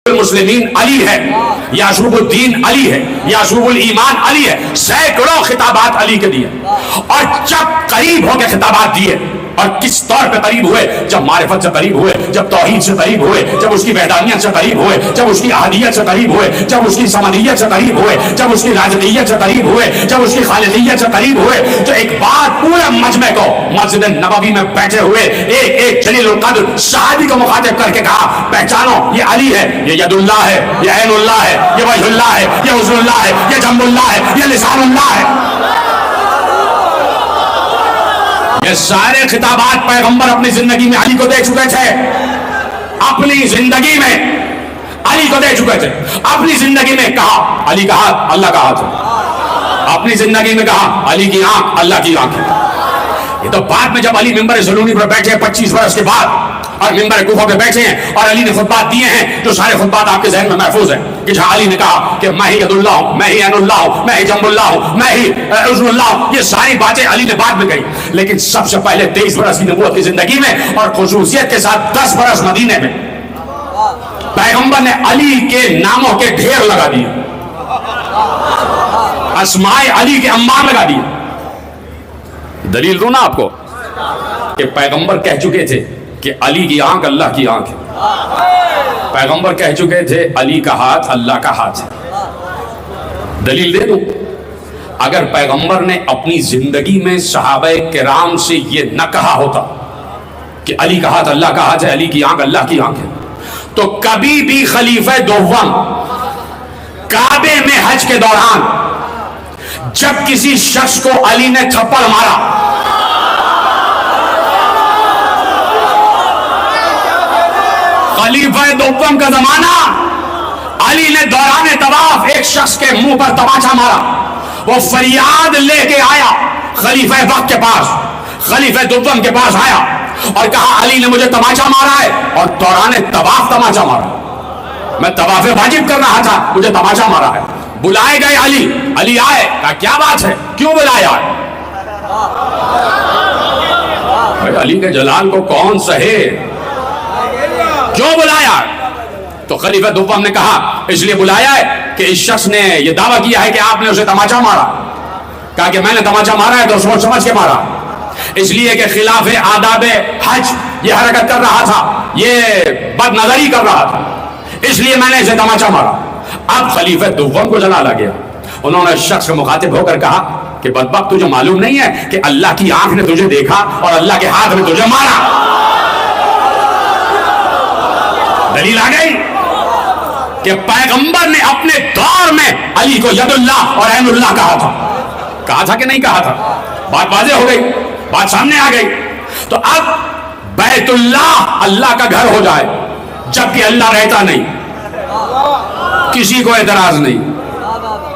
المسلمین علی ہے, یعقوب الدین علی ہے, یعقوب الایمان علی ہے. سینکڑوں خطابات علی کے دیے, اور جب قریب ہو کے خطابات دیے, اور کس طور پہ قریب ہوئے, جب معرفت سے قریب ہوئے, جب توحید سے قریب ہوئے, جب اس کی وحدانیت سے قریب ہوئے, جب اس کی احدیت سے قریب ہوئے, جب اس کی سمدیت سے قریب ہوئے, جب اس کی راجدیت سے قریب ہوئے, جب اس کی خالدیت سے قریب ہوئے, تو ایک بات پورے مجمع کو مسجد نبوی میں بیٹھے ہوئے ایک ایک جلیل القدر صحابی کو مخاطب کر کے کہا, پہچانو یہ علی ہے, یہ ید اللہ ہے, یہ عین اللہ ہے, یہ وجہ اللہ ہے, یہ حسن اللہ ہے, یہ جنب اللہ ہے, یہ لسان اللہ ہے. یہ سارے خطابات پیغمبر اپنی زندگی میں علی کو دے چکے تھے, اپنی زندگی میں علی کو دے چکے تھے. اپنی زندگی میں کہا علی کا ہاتھ اللہ کا ہاتھ ہے, اپنی زندگی میں کہا علی کی آنکھ اللہ کی آنکھ ہے. یہ تو بعد میں جب علی ممبر سلونی پر بیٹھے 25 برس کے بعد, اور ممبر کوفہ پہ بیٹھے ہیں, اور علی نے خطبات دیے ہیں, جو سارے خطبات آپ کے ذہن میں محفوظ ہیں, کہ جہاں علی نے کہا کہ میں ہی ید اللہ ہوں, میں ہی عین اللہ ہوں, میں ہی جنب اللہ ہوں, میں ہی حسن اللہ ہوں. یہ ساری باتیں علی نے بعد میں کہی. لیکن سب سے پہلے 23 برس کی نبوت کی زندگی میں, اور خصوصیت کے ساتھ 10 برس مدینے میں, پیغمبر نے علی کے ناموں کے ڈھیر لگا دیے, اسماء علی کے انبار لگا دیے. دلیل دوں نا آپ کو, کہ پیغمبر کہہ چکے تھے کہ علی کی آنکھ اللہ کی آنکھ ہے. پیغمبر کہہ چکے تھے علی کا ہاتھ اللہ کا ہاتھ ہے. دلیل دے دوں, اگر پیغمبر نے اپنی زندگی میں صحابہ کرام سے یہ نہ کہا ہوتا کہ علی کا ہاتھ اللہ کا ہاتھ ہے, علی کی آنکھ اللہ کی آنکھ ہے, تو کبھی بھی خلیفہ دوم کعبے میں حج کے دوران جب کسی شخص کو علی نے تھپڑ مارا, خلیفہ دوم کا زمانہ, علی نے دوران طواف ایک شخص کے منہ پر تماچا مارا. وہ فریاد لے کے آیا خلیفہ وقت کے پاس, خلیفہ دوم کے پاس آیا اور کہا علی نے مجھے تماچا مارا ہے, اور دوران طواف تماچا مارا, میں طواف واجب کر رہا تھا, مجھے تماچا مارا ہے. بلائے گئے علی, علی آئے, کہا کیا بات ہے, کیوں بلایا ہے؟ علی کے جلال کو کون سہے, کیوں بلایا؟ تو خلیفہ دوم نے کہا اس لیے بلایا ہے کہ اس شخص نے یہ دعویٰ کیا ہے کہ آپ نے اسے تماچا مارا. کہا کہ میں نے تماچا مارا ہے تو سوچ سمجھ کے مارا, اس لیے کہ خلاف آداب حج یہ حرکت کر رہا تھا, یہ بد نظری کر رہا تھا, اس لیے میں نے اسے تماچا مارا. اب خلیفہ دوم کو جلال آ گیا, انہوں نے شخص کو مخاطب ہو کر کہا کہ بدبخت تجھے معلوم نہیں ہے کہ اللہ کی آنکھ نے تجھے دیکھا اور اللہ کے ہاتھ میں تجھے مارا. دلیل آ گئی کہ پیغمبر نے اپنے دور میں نے علی کو ید اللہ اور عین اللہ کہا تھا کہ نہیں کہا تھا؟ بات واضح ہو گئی، بات سامنے آ گئی. تو اب بیت اللہ اللہ کا گھر ہو جائے جبکہ اللہ رہتا نہیں، کسی کو اعتراض نہیں.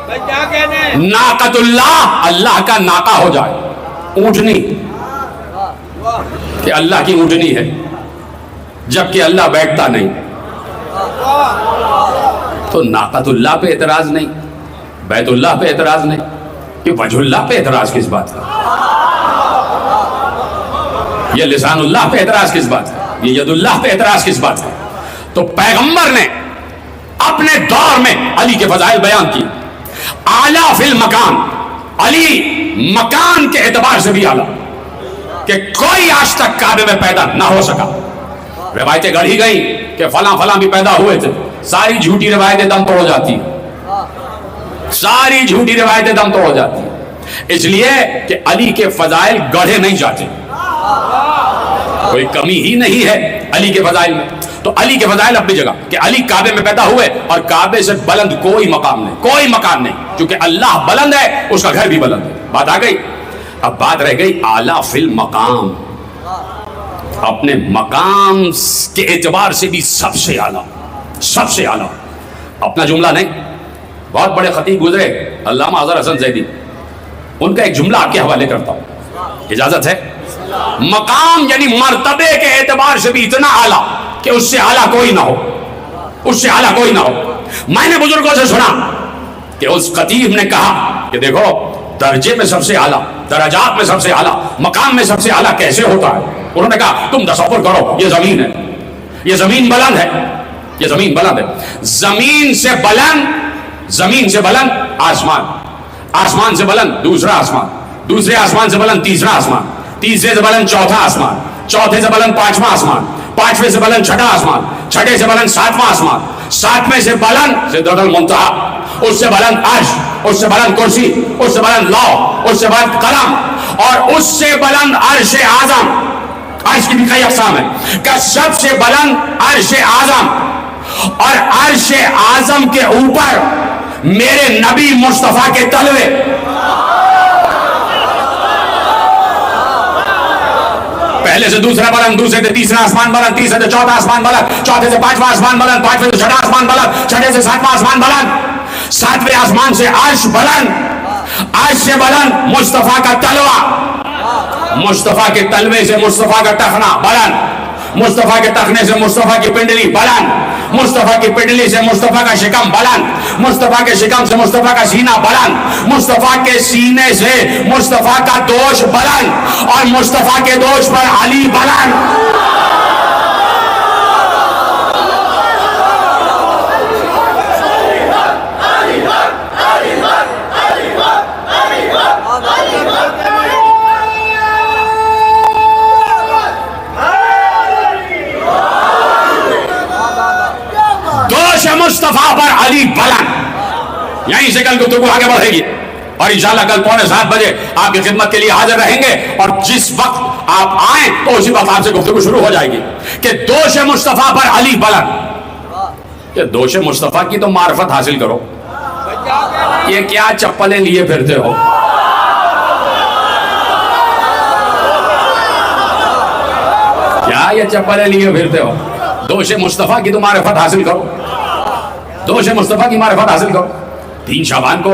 کیا کہنا ہے؟ ناقۃ اللہ اللہ کا ناقہ ہو جائے، اونٹنی کہ اللہ کی اونٹنی ہے جبکہ اللہ بیٹھتا نہیں، تو ناقۃ اللہ پہ اعتراض نہیں، بیت اللہ پہ اعتراض نہیں، کہ وجہ اللہ پہ اعتراض کس بات کا؟ یہ لسان اللہ پہ اعتراض کس بات کا؟ یہ ید اللہ پہ اعتراض کس بات کا؟ تو پیغمبر نے اپنے دور میں علی کے فضائل بیان کی. اعلیٰ فی المکان، علی مکان کے اعتبار سے بھی اعلیٰ، کہ کوئی آج تک کعبے میں پیدا نہ ہو سکا. روایتیں گڑھی گئیں کہ فلاں فلاں بھی پیدا ہوئے تھے، ساری جھوٹی روایتیں دم توڑ جاتی ہیں، ساری جھوٹی روایتیں دم توڑ جاتی ہیں، اس لیے کہ علی کے فضائل گڑھے نہیں جاتے، کوئی کمی ہی نہیں ہے علی کے فضائل میں. تو علی کے فضائل اپنی جگہ کہ علی کعبے میں پیدا ہوئے اور کعبے سے بلند کوئی مقام نہیں، کوئی مقام نہیں، کیونکہ اللہ بلند ہے اس کا گھر بھی بلند ہے. بات آ گئی. اب بات رہ گئی اعلیٰ فی المقام، اپنے مقام کے اعتبار سے بھی سب سے اعلیٰ، سب سے اعلیٰ. اپنا جملہ نہیں، بہت بڑے خطیب گزرے علامہ اظہر حسن زیدی، ان کا ایک جملہ آپ کے حوالے کرتا ہوں، اجازت ہے؟ مقام یعنی مرتبے کے اعتبار سے بھی اتنا اعلیٰ کہ اس سے اعلیٰ کوئی نہ ہو، اس سے اعلیٰ کوئی نہ ہو. میں نے بزرگوں سے سنا کہ اس خطیب نے کہا کہ دیکھو درجے میں سب سے اعلیٰ، درجات میں سب سے اعلیٰ، مقام میں سب سے اعلیٰ کیسے ہوتا ہے؟ انہوں نے کہا تم تصور کرو، یہ زمین ہے، یہ زمین بلند ہے، یہ زمین بلند ہے، زمین سے بلند، زمین سے بلند آسمان، آسمان سے بلند دوسرا آسمان، دوسرے آسمان سے بلند تیسرا آسمان، تیسرے سے بلند چوتھا آسمان، چوتھے سے بلند پانچواں آسمان، پانچویں سے بلند چھٹا آسمان، چھٹے سے بلند ساتواں آسمان، ساتویں سے بلند سدرۃ المنتہا، اس سے بلند عرش، اس سے بلند کرسی، اس سے بلند لوح، اس سے بلند قلم، اور اس سے بلند عرش اعظم. عرش کی بھی کئی اقسام ہیں کہ سب سے بلند عرش اعظم، اور عرش اعظم کے اوپر میرے نبی مصطفیٰ کے تلوے. پہلے سے دوسرا بلند، دوسرے سے تیسرا آسمان بلند، تیسرے سے چوتھا آسمان بلند، چوتھے سے پانچواں آسمان بلند، پانچویں سے چھٹا آسمان بلند، چھٹے سے ساتواں آسمان بلند، ساتویں آسمان سے عرش بلند، عرش سے بلند مصطفیٰ کا تلوہ، مصطفیٰ کے تلوے سے مصطفیٰ کا ٹخنا بلند، مصطفیٰ کے ٹخنے سے مصطفیٰ کی پنڈلی بلند، مصطفیٰ کی پنڈلی سے مصطفیٰ کا شکم بلند، مصطفیٰ کے شکم سے مصطفیٰ کا سینہ بلند، مصطفیٰ کے سینے سے مصطفیٰ کا دوش بلند، اور مصطفیٰ کے دوش پر علی بلند. مصطفیٰ پر علی بلند. یہیں سے کل گفتگو آگے بڑھے گی اور انشاءاللہ کل 6:45 بجے آپ کی خدمت کے لیے حاضر رہیں گے، اور جس وقت آپ آئیں تو اسی وقت آپ سے گفتگو شروع ہو جائے گی کہ دوش مصطفیٰ پر علی بلند. کہ دوش مصطفیٰ کی تو معرفت حاصل کرو. یہ کیا چپلیں لیے پھرتے ہو؟ کیا یہ چپلیں لیے پھرتے ہو؟ دوش مصطفیٰ کی تو معرفت حاصل کرو، دوش مصطفیٰ کی معرفت حاصل کرو. 3 شعبان کو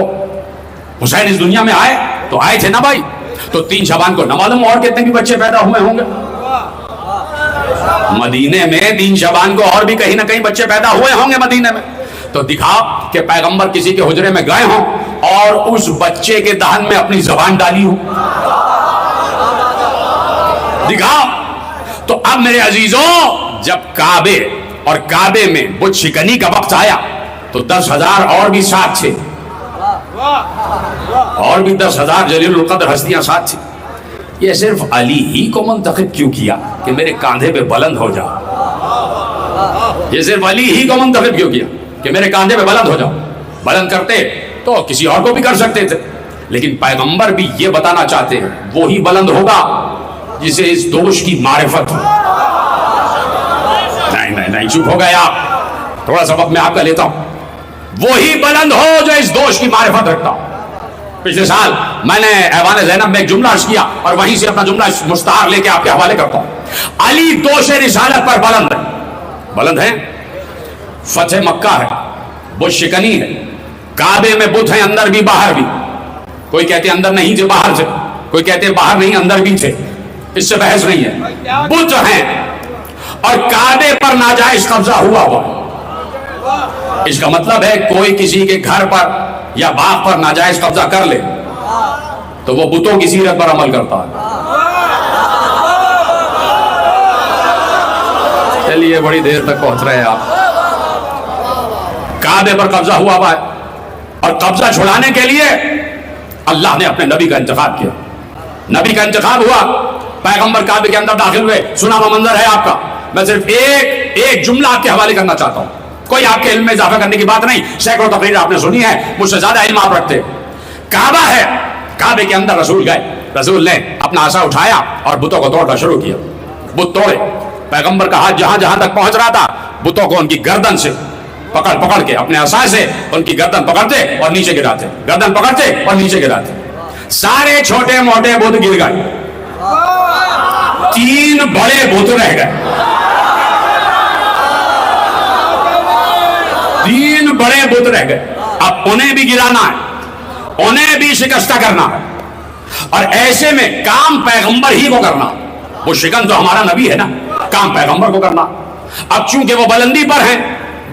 حسین اس دنیا میں آئے تو آئے تھے نا بھائی، تو 3 شعبان کو نہ معلوم اور کتنے بھی بچے پیدا ہوئے ہوں گے. مدینے میں 3 شعبان کو اور بھی کہیں نہ کہیں بچے پیدا ہوئے ہوں گے مدینے میں. تو دکھاؤ کہ پیغمبر کسی کے حجرے میں گئے ہوں اور اس بچے کے دہن میں اپنی زبان ڈالی ہو، دکھاؤ. تو اب میرے عزیزوں، جب کعبے اور کعبے میں بت شکنی کا وقت آیا تو 10,000 اور بھی ساتھ تھے، اور بھی 10,000 جلیل القدر ہستیاں ساتھ تھیں. یہ صرف علی ہی کو منتخب کیوں کیا کہ میرے کاندھے پہ بلند ہو جاؤ؟ یہ صرف علی ہی کو منتخب کیوں کیا کہ میرے کاندھے پہ بلند ہو جاؤ؟ بلند کرتے تو کسی اور کو بھی کر سکتے تھے، لیکن پیغمبر بھی یہ بتانا چاہتے ہیں وہی بلند ہوگا جسے اس دوش کی معرفت ہو. نہیں چپ ہو گئے آپ. تھوڑا سا وقت میں آپ کا لیتا ہوں. وہی بلند ہو جو اس دوش کی معرفت رکھتا ہو. پچھلے سال میں نے ایوان زینب میں ایک جملہ عرض کیا اور وہیں سے اپنا جملہ مستعار لے کے آپ کے حوالے کرتا ہوں. علی دوش رسالت پر بلند ہے. بلند ہے. فتح مکہ ہے, بت شکنی ہے, کعبے میں بت ہیں اندر بھی باہر بھی. کوئی کہتے ہیں اندر نہیں تھے باہر سے, کوئی کہتے ہیں باہر نہیں اندر بھی تھے, اس سے بحث نہیں ہے. بت ہیں اور کعبے پر ناجائز قبضہ ہوا ہوا. اس کا مطلب ہے کوئی کسی کے گھر پر یا باغ پر ناجائز قبضہ کر لے تو وہ بتوں کی سیرت پر عمل کرتا ہے. چلیے بڑی دیر تک پہنچ رہے ہیں آپ. کعبے پر قبضہ ہوا ہوا ہے اور قبضہ چھڑانے کے لیے اللہ نے اپنے نبی کا انتخاب کیا. نبی کا انتخاب ہوا, پیغمبر کعبے کے اندر داخل ہوئے. سنا ہوا منظر ہے آپ کا. میں صرف ایک جملہ آپ کے حوالے کرنا چاہتا ہوں. کوئی آپ کے علم میں اضافہ کرنے کی بات نہیں, سینکڑوں تقریر آپ نے سنی ہے, مجھ سے زیادہ علم آپ رکھتے. کعبہ ہے, کعبے کے اندر رسول گئے. رسول نے اپنا عصا اٹھایا اور بتوں کو توڑنا شروع کیا. بت توڑے. پیغمبر کا ہاتھ جہاں جہاں تک پہنچ رہا تھا بتوں کو ان کی گردن سے پکڑ کے اپنے عصا سے ان کی گردن پکڑتے اور نیچے گراتے, گردن پکڑتے اور نیچے گراتے. سارے چھوٹے موٹے بت گر گئے, 3 بڑے بت رہ گئے. 3 بڑے بت رہ گئے. اب انہیں بھی گرانا ہے, انہیں بھی شکستہ کرنا ہے, اور ایسے میں کام پیغمبر ہی کو کرنا. وہ شکن تو ہمارا نبی ہے نا, کام پیغمبر کو کرنا. اب چونکہ وہ بلندی پر ہیں,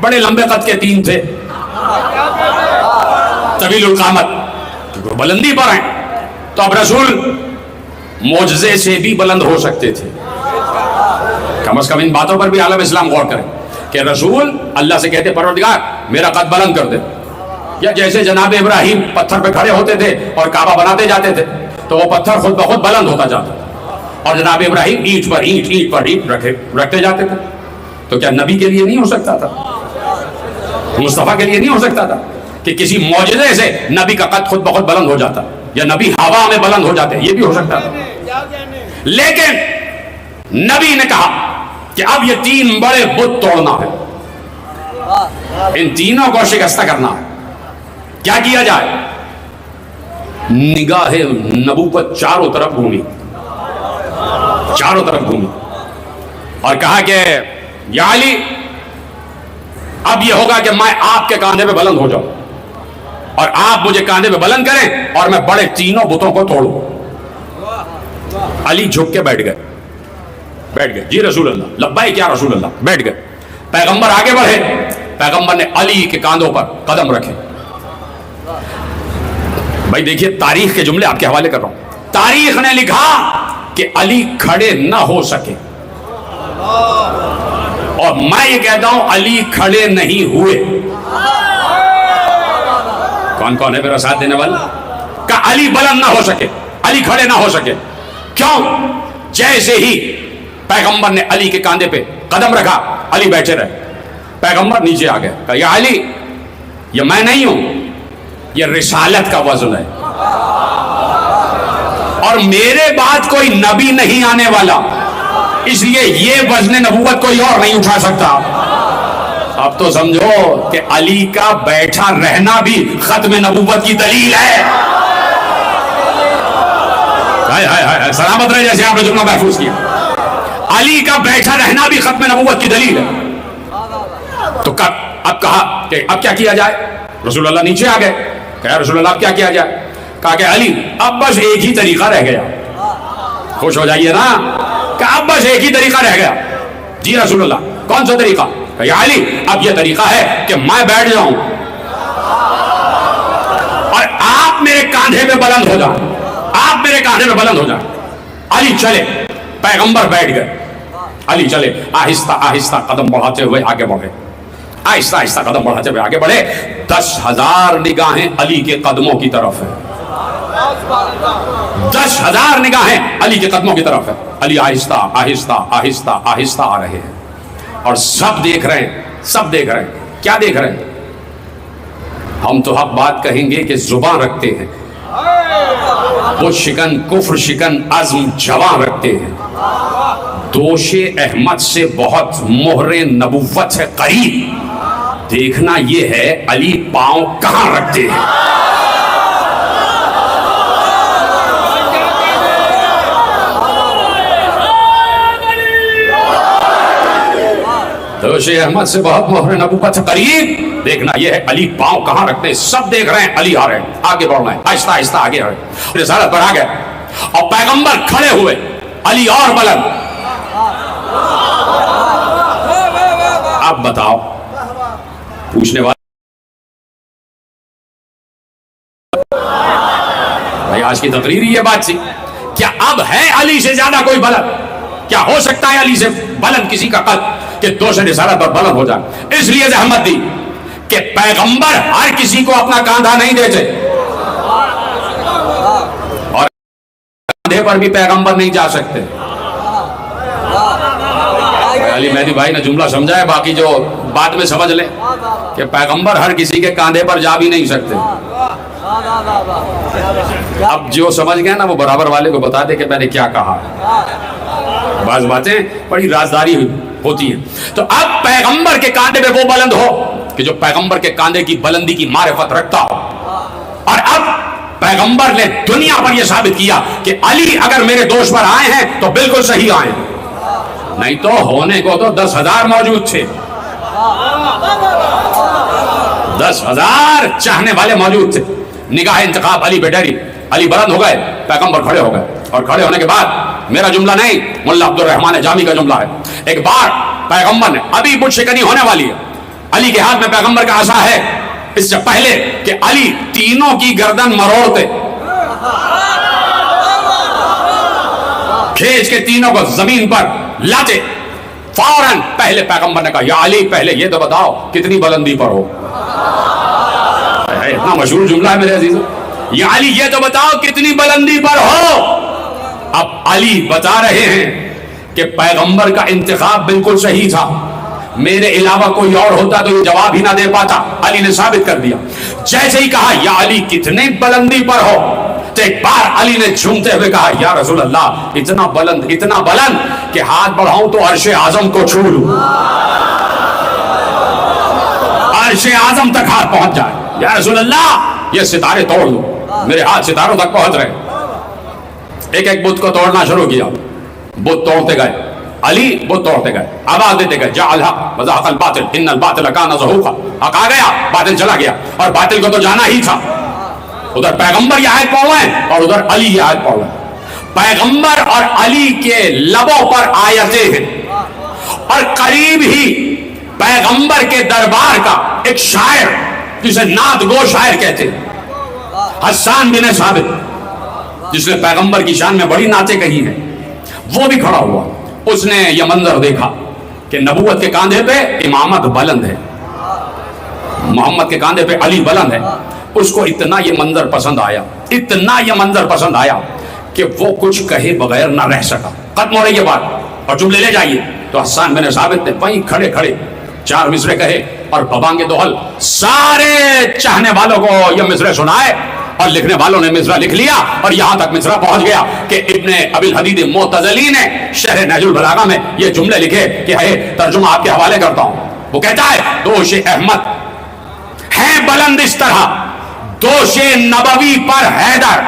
بڑے لمبے قد کے 3 تھے, طویل القامت, کیونکہ وہ بلندی پر ہیں, تو اب رسول معجزے سے بھی بلند ہو سکتے تھے. کم از کم ان باتوں پر بھی عالم اسلام غور کریں کہ رسول اللہ سے کہتے پروردگار میرا قد بلند کر دے. یا جیسے جناب ابراہیم پتھر پہ کھڑے ہوتے تھے اور کعبہ بناتے جاتے تھے تو وہ پتھر خود بخود بلند ہوتا جاتا, اور جناب ابراہیم اینٹ پر اینٹ رکھتے جاتے تھے. تو کیا نبی کے لیے نہیں ہو سکتا تھا, مصطفیٰ کے لیے نہیں ہو سکتا تھا کہ کسی معجزے سے نبی کا قد خود بخود بلند ہو جاتا, یا نبی ہوا میں بلند ہو جاتے؟ یہ بھی ہو سکتا تھا. لیکن نبی نے کہا کہ اب یہ 3 بڑے بت توڑنا ہے, ان تینوں کو شکستہ کرنا ہے. کیا کیا جائے؟ نگاہ نبوت چاروں طرف گھومی اور کہا کہ یا علی اب یہ ہوگا کہ میں آپ کے کاندھے پہ بلند ہو جاؤں اور آپ مجھے کاندھے پہ بلند کریں اور میں بڑے 3 بتوں کو توڑوں. علی جھک کے بیٹھ گئے. جی رسول اللہ. لبیک یا رسول اللہ. بیٹھ گئے. پیغمبر آگے بڑھے, پیغمبر نے علی کے کاندھوں پر قدم رکھے. بھائی دیکھیے تاریخ کے جملے آپ کے حوالے کر رہا ہوں. تاریخ نے لکھا کہ علی کھڑے نہ ہو سکے, اور میں یہ کہتا ہوں علی کھڑے نہیں ہوئے. کون ہے میرا ساتھ دینے والا؟ کہ علی بلند نہ ہو سکے, علی کھڑے نہ ہو سکے. کیوں؟ جیسے ہی پیغمبر نے علی کے کاندھے پہ قدم رکھا علی بیٹھے رہے. پیغمبر نیچے آ گئے, کہا یا علی یہ میں نہیں ہوں, یہ رسالت کا وزن ہے, اور میرے بعد کوئی نبی نہیں آنے والا, اس لیے یہ وزن نبوت کوئی اور نہیں اٹھا سکتا. اب تو سمجھو کہ علی کا بیٹھا رہنا بھی ختم نبوت کی دلیل ہے. سلامت رہے جیسے آپ نے جملہ محفوظ کیا. علی کا بیٹھا رہنا بھی ختم نبوت کی دلیل ہے. تو اب کہا کہ اب کیا کیا جائے؟ رسول اللہ نیچے آ گئے. کہا رسول اللہ اب کیا کیا جائے؟ کہا کہ علی اب بس ایک ہی طریقہ رہ گیا. خوش ہو جائیے نا, کہ اب بس ایک ہی طریقہ رہ گیا. جی رسول اللہ کون سا طریقہ؟ کہ یا علی اب یہ طریقہ ہے کہ میں بیٹھ جاؤں اور آپ میرے کاندھے پہ بلند ہو جائیں, آپ میرے کاندھے پہ بلند ہو جائیں. علی چلے, پیغمبر بیٹھ گئے. علی چلے, آہستہ آہستہ قدم بڑھاتے ہوئے آگے بڑھے, آہستہ آہستہ قدم بڑھاتے ہوئے آگے بڑھے. 10,000 نگاہیں علی کے قدموں کی طرف ہیں. 10,000 نگاہیں علی کے قدموں کی طرف ہے. علی آہستہ آہستہ آہستہ آہستہ آ رہے ہیں اور سب دیکھ رہے ہیں, سب دیکھ رہے ہیں. کیا دیکھ رہے ہیں؟ ہم تو حق بات کہیں گے کہ زبان رکھتے ہیں, وہ شکن کفر شکن عزم جوان رکھتے ہیں. دوش احمد سے بہت مہر نبوت ہے قریب. دیکھنا یہ ہے علی پاؤں کہاں رکھتے ہیں. دوش احمد سے بہت مہر نبوت قریب. دیکھنا یہ ہے علی پاؤں کہاں رکھتے ہیں. سب دیکھ رہے ہیں علی آ رہے ہیں, آگے بڑھ رہے ہیں, آہستہ آہستہ آگے آ رہے ہیں. رسالت پر آ گئے اور پیغمبر کھڑے ہوئے, علی اور بلند. اب بتاؤ پوچھنے والا بھائی, آج کی تقریر یہ بات تھی, کیا اب ہے علی سے زیادہ کوئی بلند؟ کیا ہو سکتا ہے علی سے بلند کسی کا قد کہ دوش رسالت پر بلند ہو جائے؟ اس لیے زحمت دی کہ پیغمبر ہر کسی کو اپنا کاندھا نہیں دیتے, اور کاندھے پر بھی پیغمبر نہیں جا سکتے. علی مہدی بھائی نے جملہ سمجھا ہے, باقی جو بعد میں سمجھ لیں کہ پیغمبر ہر کسی کے کاندھے پر جا بھی نہیں سکتے. اب جو سمجھ گئے نا وہ برابر والے کو بتا دے کہ میں نے کیا کہا. بعض باتیں بڑی رازداری ہوتی ہیں. تو اب پیغمبر کے کاندھے پہ وہ بلند ہو کہ جو پیغمبر کے کاندھے کی بلندی کی معرفت رکھتا ہو. اور اب پیغمبر نے دنیا پر یہ ثابت کیا کہ علی اگر میرے دوش پر آئے ہیں تو بالکل صحیح آئے, نہیں تو ہونے کو تو 10,000 موجود تھے, 10,000 چاہنے والے موجود تھے. نگاہ انتخاب علی پہ ڈری, علی بلند ہو گئے, پیغمبر کھڑے ہو گئے, اور کھڑے ہونے کے بعد میرا جملہ نہیں, ملا عبد الرحمن جامی کا جملہ ہے. ایک بار پیغمبر نے, ابھی بت شکنی ہونے والی ہے, علی کے ہاتھ میں پیغمبر کا عصا ہے, اس سے پہلے کہ علی تینوں کی گردن مروڑتے, کھینچ کے تینوں کو زمین پر لاتے, فوراً پہلے پیغمبر نے کہا یا علی پہلے یہ تو بتاؤ کتنی بلندی پر ہو. اتنا مشہور جملہ ہے میرے عزیزو, یا علی یہ تو بتاؤ کتنی بلندی پر ہو. اب علی بتا رہے ہیں کہ پیغمبر کا انتخاب بالکل صحیح تھا, میرے علاوہ کوئی اور ہوتا تو یہ جواب ہی نہ دے پاتا. علی نے ثابت کر دیا. جیسے ہی کہا یا علی کتنے بلندی پر ہو, تو ایک بار علی نے جھومتے ہوئے کہا یا رسول اللہ اتنا بلند کہ ہاتھ بڑھاؤں تو عرش اعظم کو چھو لوں, عرش اعظم تک ہاتھ پہنچ جائے. یا رسول اللہ یہ ستارے توڑ دو, میرے ہاتھ ستاروں تک پہنچ رہے. ایک ایک بت کو توڑنا شروع کیا, بت توڑتے گئے, علی بت توڑتے گئے, آواز دیتے گئے جاء الحق وزهق الباطل ان الباطل كان زهوقا. حق آ گیا, باطل چلا گیا, اور باطل کو تو جانا ہی تھا. ادھر پیغمبر یہ آیت پڑھ رہے ہیں اور ادھر علی یہ آیت پڑھ رہے ہیں. پیغمبر اور علی کے لبوں پر آیتیں ہیں, اور قریب ہی پیغمبر کے دربار کا ایک شاعر جسے نعت گو شاعر کہتے ہیں, حسان بن ثابت, جس نے پیغمبر کی شان میں بڑی نعتیں کہی ہیں, وہ بھی کھڑا ہوا. اس نے یہ منظر دیکھا کہ نبوت کے کاندھے پہ امامت بلند ہے, محمد کے کاندھے پہ علی بلند ہے. اس کو اتنا یہ منظر پسند آیا کہ وہ کچھ کہے بغیر نہ رہ سکا. ختم ہو رہی ہے بات اور جملے لے جائیے. تو حسان بن ثابت نے وہیں کھڑے 4 مصرے کہے, اور ببانگ دوحل سارے چاہنے والوں کو یہ مصرے سنائے, اور لکھنے والوں نے مصرع لکھ لیا, اور یہاں تک مصرع پہنچ گیا کہ ابن ابی الحدید معتزلی نے شرح نہج البلاغہ میں یہ جملے لکھے کہ ترجمہ آپ کے حوالے کرتا ہوں. وہ کہتا ہے دوش احمد ہے بلند اس طرح, دوش نبوی پر حیدر.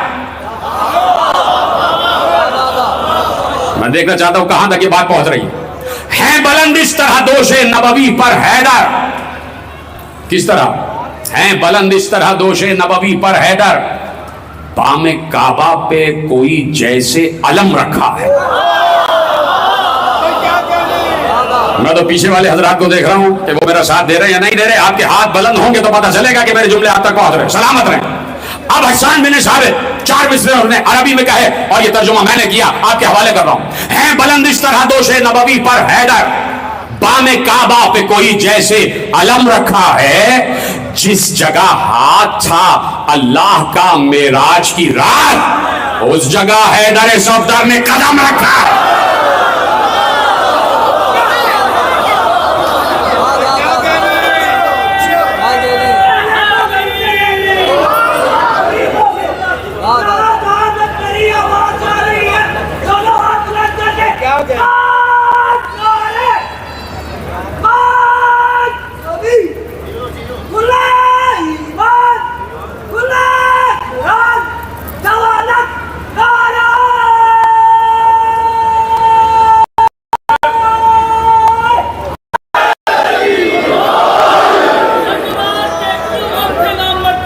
میں دیکھنا چاہتا ہوں کہاں تک یہ بات پہنچ رہی ہے بلند اس طرح دوش نبوی پر حیدر. کس طرح ہیں بلند اس طرح دوش نبوی پر حیدر, بام کعبہ پہ کوئی جیسے علم رکھا ہے. میں تو پیچھے والے حضرات کو دیکھ رہا ہوں کہ وہ میرا ساتھ دے رہے یا نہیں دے رہے. آپ کے ہاتھ بلند ہوں گے تو پتہ چلے گا کہ میرے جملے آپ تک پہنچ رہے. سلامت رہیں. اب حسان بن ثابت 4 مصرے انہوں نے عربی میں کہے, اور یہ ترجمہ میں نے کیا, آپ کے حوالے کر رہا ہوں. ہیں بلند اس طرح دوش نبوی پر حیدر, بام کعبہ پہ کوئی جیسے علم رکھا ہے, جس جگہ ہاتھ تھا اللہ کا معراج کی رات, اس جگہ حیدر صفدر نے قدم رکھا.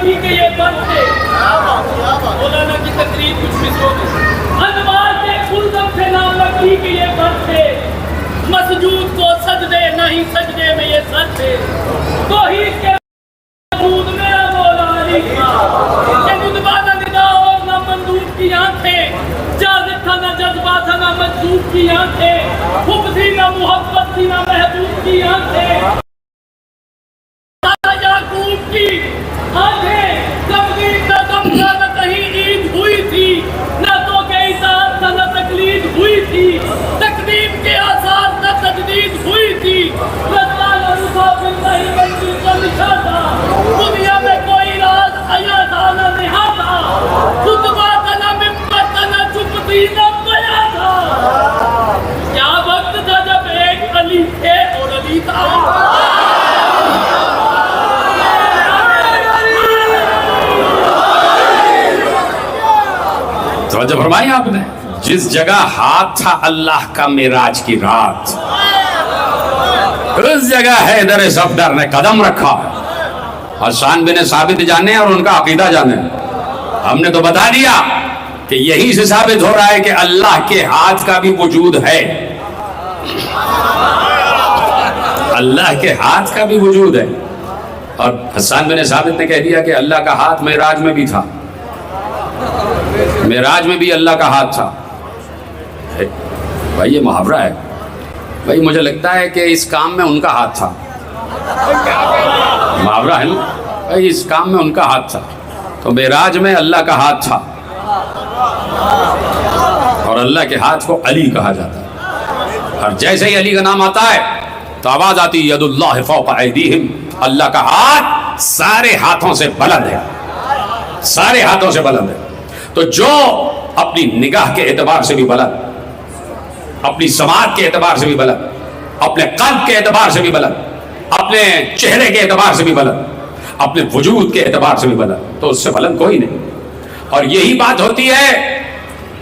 مکی کے یہ بند تھے. مولانا کی تقریر کچھ مصروں میں. انوار کے خلدم سے نام مکی کے یہ بند تھے. مسجود کو سجدے نہیں سجدے میں یہ سر تھے. توحید کے وجود میرا مولا علی تھا. کہ ندبہ نہ ندا اور نہ مندوب کی آنکھیں. جاذب تھا نہ جذبہ تھا نہ مجذوب کی آنکھیں. حب تھی نہ محبت تھی نہ محبوب کی آنکھیں. یعقوب کی آنکھیں تقلید نہ دمکا نہ کہیں عید ہوئی تھی. نہ تو کہ اطاعت تھا نہ تقلید ہوئی تھی. تقدیم کے آثار نہ تجدید ہوئی تھی. رضوان اور مسافر نہیں منزل کا لکھا تھا. دنیا میں کوئی راز حیا تھا نہ نہا تھا. خطبہ تھا نہ ممبر تھا نہ چپتی نہ بیا تھا. کیا وقت تھا جب ایک علی تھے اور علی تھا. توجہ فرمائی آپ نے. جس جگہ ہاتھ تھا اللہ کا معراج کی رات, اس جگہ حیدر صفدر نے قدم رکھا. حسان بن ثابت جانے اور ان کا عقیدہ جانے. ہم نے تو بتا دیا کہ یہی سے ثابت ہو رہا ہے کہ اللہ کے ہاتھ کا بھی وجود ہے. اللہ کے ہاتھ کا بھی وجود ہے. اور حسان بن ثابت نے کہہ دیا کہ اللہ کا ہاتھ معراج میں بھی تھا. معراج میں بھی اللہ کا ہاتھ تھا. بھائی یہ محاورہ ہے. بھائی مجھے لگتا ہے کہ اس کام میں ان کا ہاتھ تھا. محاورہ ہے نا بھائی, اس کام میں ان کا ہاتھ تھا. تو معراج میں اللہ کا ہاتھ تھا. اور اللہ کے ہاتھ کو علی کہا جاتا ہے. اور جیسے ہی علی کا نام آتا ہے تو آواز آتی ید اللہ فوق ایدیہم. اللہ کا ہاتھ سارے ہاتھوں سے بلند ہے. سارے ہاتھوں سے بلند ہے. تو جو اپنی نگاہ کے اعتبار سے بھی بلند, اپنی سماعت کے اعتبار سے بھی بلند, اپنے قلب کے اعتبار سے بھی بلند, اپنے چہرے کے اعتبار سے بھی بلند, اپنے وجود کے اعتبار سے بھی بلند, تو اس سے بلند کوئی نہیں. اور یہی بات ہوتی ہے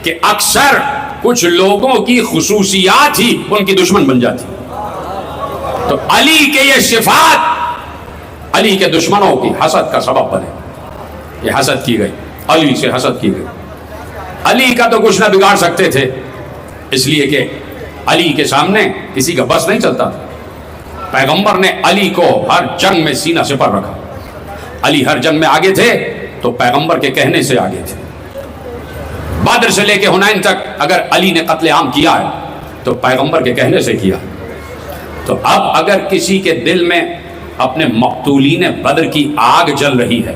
کہ اکثر کچھ لوگوں کی خصوصیات ہی ان کی دشمن بن جاتی. تو علی کے یہ صفات علی کے دشمنوں کی حسد کا سبب بنے. یہ حسد کی گئی, علی سے حسد کی گئی. علی کا تو کچھ نہ بگاڑ سکتے تھے, اس لیے کہ علی کے سامنے کسی کا بس نہیں چلتا تھا. پیغمبر نے علی کو ہر جنگ میں سینہ سے پر رکھا. علی ہر جنگ میں آگے تھے تو پیغمبر کے کہنے سے آگے تھے. بدر سے لے کے حنین تک اگر علی نے قتل عام کیا ہے تو پیغمبر کے کہنے سے کیا. تو اب اگر کسی کے دل میں اپنے مقتولین بدر کی آگ جل رہی ہے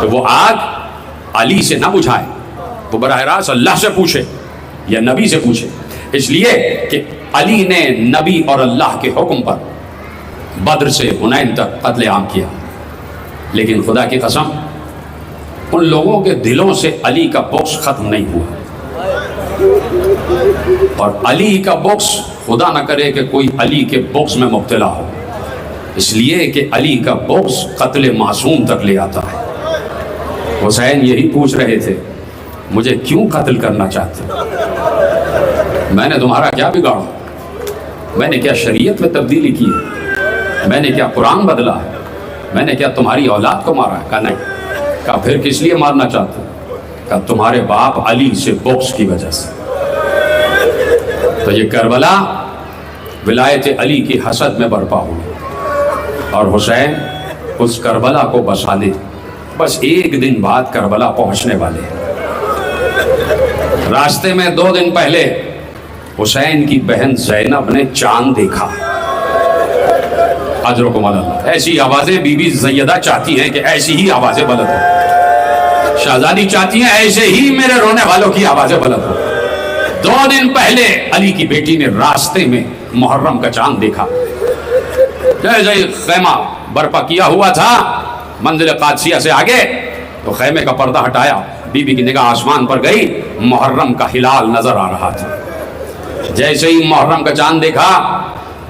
تو وہ آگ علی سے نہ بجھائے, وہ براہ راست اللہ سے پوچھے یا نبی سے پوچھے. اس لیے کہ علی نے نبی اور اللہ کے حکم پر بدر سے حنین تک قتل عام کیا. لیکن خدا کی قسم ان لوگوں کے دلوں سے علی کا بغض ختم نہیں ہوا. اور علی کا بغض, خدا نہ کرے کہ کوئی علی کے بغض میں مبتلا ہو, اس لیے کہ علی کا بغض قتل معصوم تک لے آتا ہے. حسین یہی پوچھ رہے تھے, مجھے کیوں قتل کرنا چاہتے؟ میں نے تمہارا کیا بگاڑا؟ میں نے کیا شریعت میں تبدیلی کی ہے؟ میں نے کیا قرآن بدلا ہے؟ میں نے کیا تمہاری اولاد کو مارا ہے؟ کہا نہیں. کہا پھر کس لیے مارنا چاہتے؟ کہا تمہارے باپ علی سے بغض کی وجہ سے. تو یہ کربلا ولایت علی کی حسد میں برپا ہوئی, اور حسین اس کربلا کو بسانے بس ایک دن بعد کربلا پہنچنے والے ہیں. راستے میں 2 دن پہلے حسین کی بہن زینب نے چاند دیکھا. اجرکم اللہ. ایسی آوازیں بی بی زیدہ چاہتی ہیں کہ ایسی ہی آوازیں بلند ہوں. شہزادی چاہتی ہیں ایسے ہی میرے رونے والوں کی آوازیں بلند ہوں. 2 دن پہلے علی کی بیٹی نے راستے میں محرم کا چاند دیکھا. جیسے ہی خیمہ برپا کیا ہوا تھا منزل قادسیہ سے آگے, تو خیمے کا پردہ ہٹایا, بی بی کی نگاہ آسمان پر گئی, محرم کا ہلال نظر آ رہا تھا. جیسے ہی محرم کا چاند دیکھا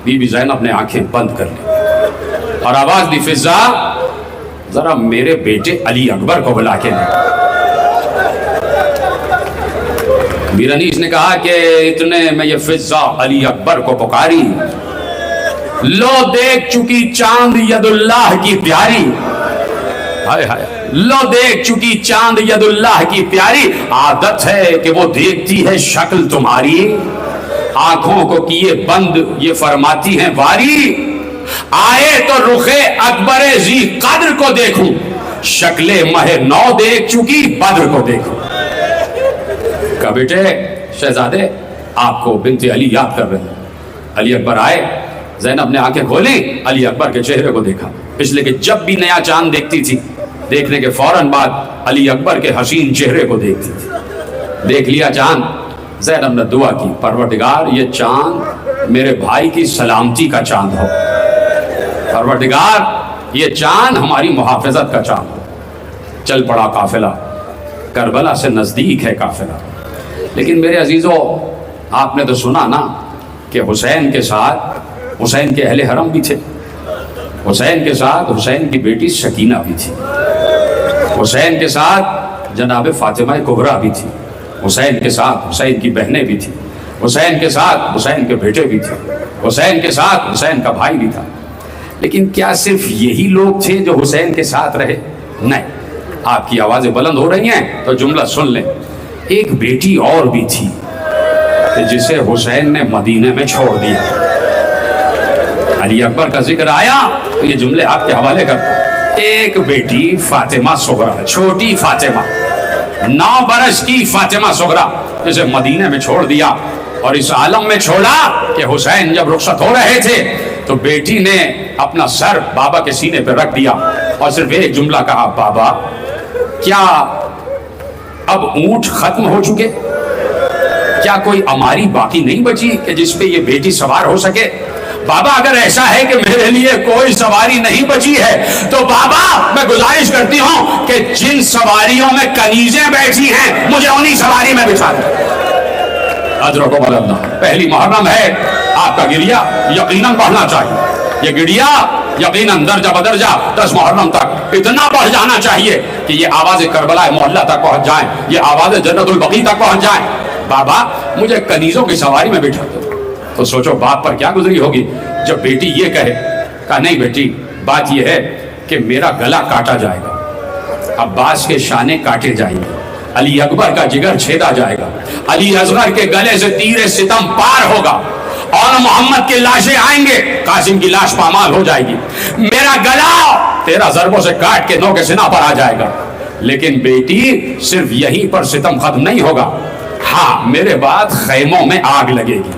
بی بی زینب نے آنکھیں بند کر لی اور آواز دی, فضا ذرا میرے بیٹے علی اکبر کو بلا کے لے. میر انیس نے کہا کہ اتنے میں یہ فضا علی اکبر کو پکاری, لو دیکھ چکی چاند ید اللہ کی پیاری, ہائے ہائے لو دیکھ چکی چاند ید اللہ کی پیاری، عادت ہے کہ وہ دیکھتی ہے شکل تمہاری، آنکھوں کو کیے بند یہ فرماتی ہیں واری، آئے تو رخ اکبر ذی قدر کو دیکھوں، شکل مہ نو دیکھ چکی بدر کو دیکھوں۔ کہا بیٹے شہزادے آپ کو بنت علی یاد کر رہے ہیں۔ علی اکبر آئے، زینب نے آنکھیں کھولی، علی اکبر کے چہرے کو دیکھا، اس لیے کہ جب بھی نیا چاند دیکھتی تھی دیکھنے کے فوراً بعد علی اکبر کے حسین چہرے کو دیکھتی تھی۔ دیکھ لیا چاند، زینب نے دعا کی پروردگار یہ چاند میرے بھائی کی سلامتی کا چاند ہو، پروردگار یہ چاند ہماری محافظت کا چاند ہو۔ چل پڑا قافلہ، کربلا سے نزدیک ہے قافلہ، لیکن میرے عزیزو آپ نے تو سنا نا کہ حسین کے ساتھ حسین کے اہل حرم بھی تھے، حسین کے ساتھ حسین کی بیٹی سکینہ بھی تھی، حسین کے ساتھ جناب فاطمہ کبریٰ بھی تھی، حسین کے ساتھ حسین کی بہنیں بھی تھیں، حسین کے ساتھ حسین کے بیٹے بھی تھے، حسین کے ساتھ حسین کا بھائی بھی تھا۔ لیکن کیا صرف یہی لوگ تھے جو حسین کے ساتھ رہے؟ نہیں، آپ کی آوازیں بلند ہو رہی ہیں تو جملہ سن لیں، ایک بیٹی اور بھی تھی جسے حسین نے مدینے میں چھوڑ دیا۔ علی اکبر کا ذکر آیا تو یہ جملے آپ کے حوالے کرتا، ایک بیٹی فاطمہ صغریٰ، چھوٹی فاطمہ، 9 برس کی فاطمہ صغریٰ، جسے مدینے میں چھوڑ دیا، اور اس عالم میں چھوڑا کہ حسین جب رخصت ہو رہے تھے تو بیٹی نے اپنا سر بابا کے سینے پہ رکھ دیا اور صرف ایک جملہ کہا، بابا کیا اب اونٹ ختم ہو چکے؟ کیا کوئی اماری باقی نہیں بچی کہ جس پہ یہ بیٹی سوار ہو سکے؟ بابا اگر ایسا ہے کہ میرے لیے کوئی سواری نہیں بچی ہے تو بابا میں گزارش کرتی ہوں کہ جن سواریوں میں کنیزیں بیٹھی ہیں مجھے انہی سواری میں بٹھا دیں۔ اجر کو بلندہ پہلی محرم ہے، آپ کا گریہ یقیناً بڑھنا چاہیے، یہ گریہ یقیناً درجہ بدرجہ 10 محرم تک اتنا بڑھ جانا چاہیے کہ یہ آواز کربلا محلہ تک پہنچ جائیں، یہ آواز جنت البقیع تک پہنچ جائیں۔ بابا مجھے کنیزوں کی سواری میں بٹھا دو۔ تو سوچو باپ پر کیا گزری ہوگی جب بیٹی یہ کہے۔ کہا نہیں بیٹی، بات یہ ہے کہ میرا گلا کاٹا جائے گا، عباس کے شانے کاٹے جائیں گے، علی اکبر کا جگر چھیدا جائے گا، علی اصغر کے گلے سے تیر ستم پار ہوگا، اور محمد کی لاشیں آئیں گے، قاسم کی لاش پامال ہو جائے گی، میرا گلا 13 ضربوں سے کاٹ کے 9 کے سینہ پر آ جائے گا۔ لیکن بیٹی صرف یہیں پر ستم ختم نہیں ہوگا، ہاں میرے بعد خیموں میں آگ لگے گی،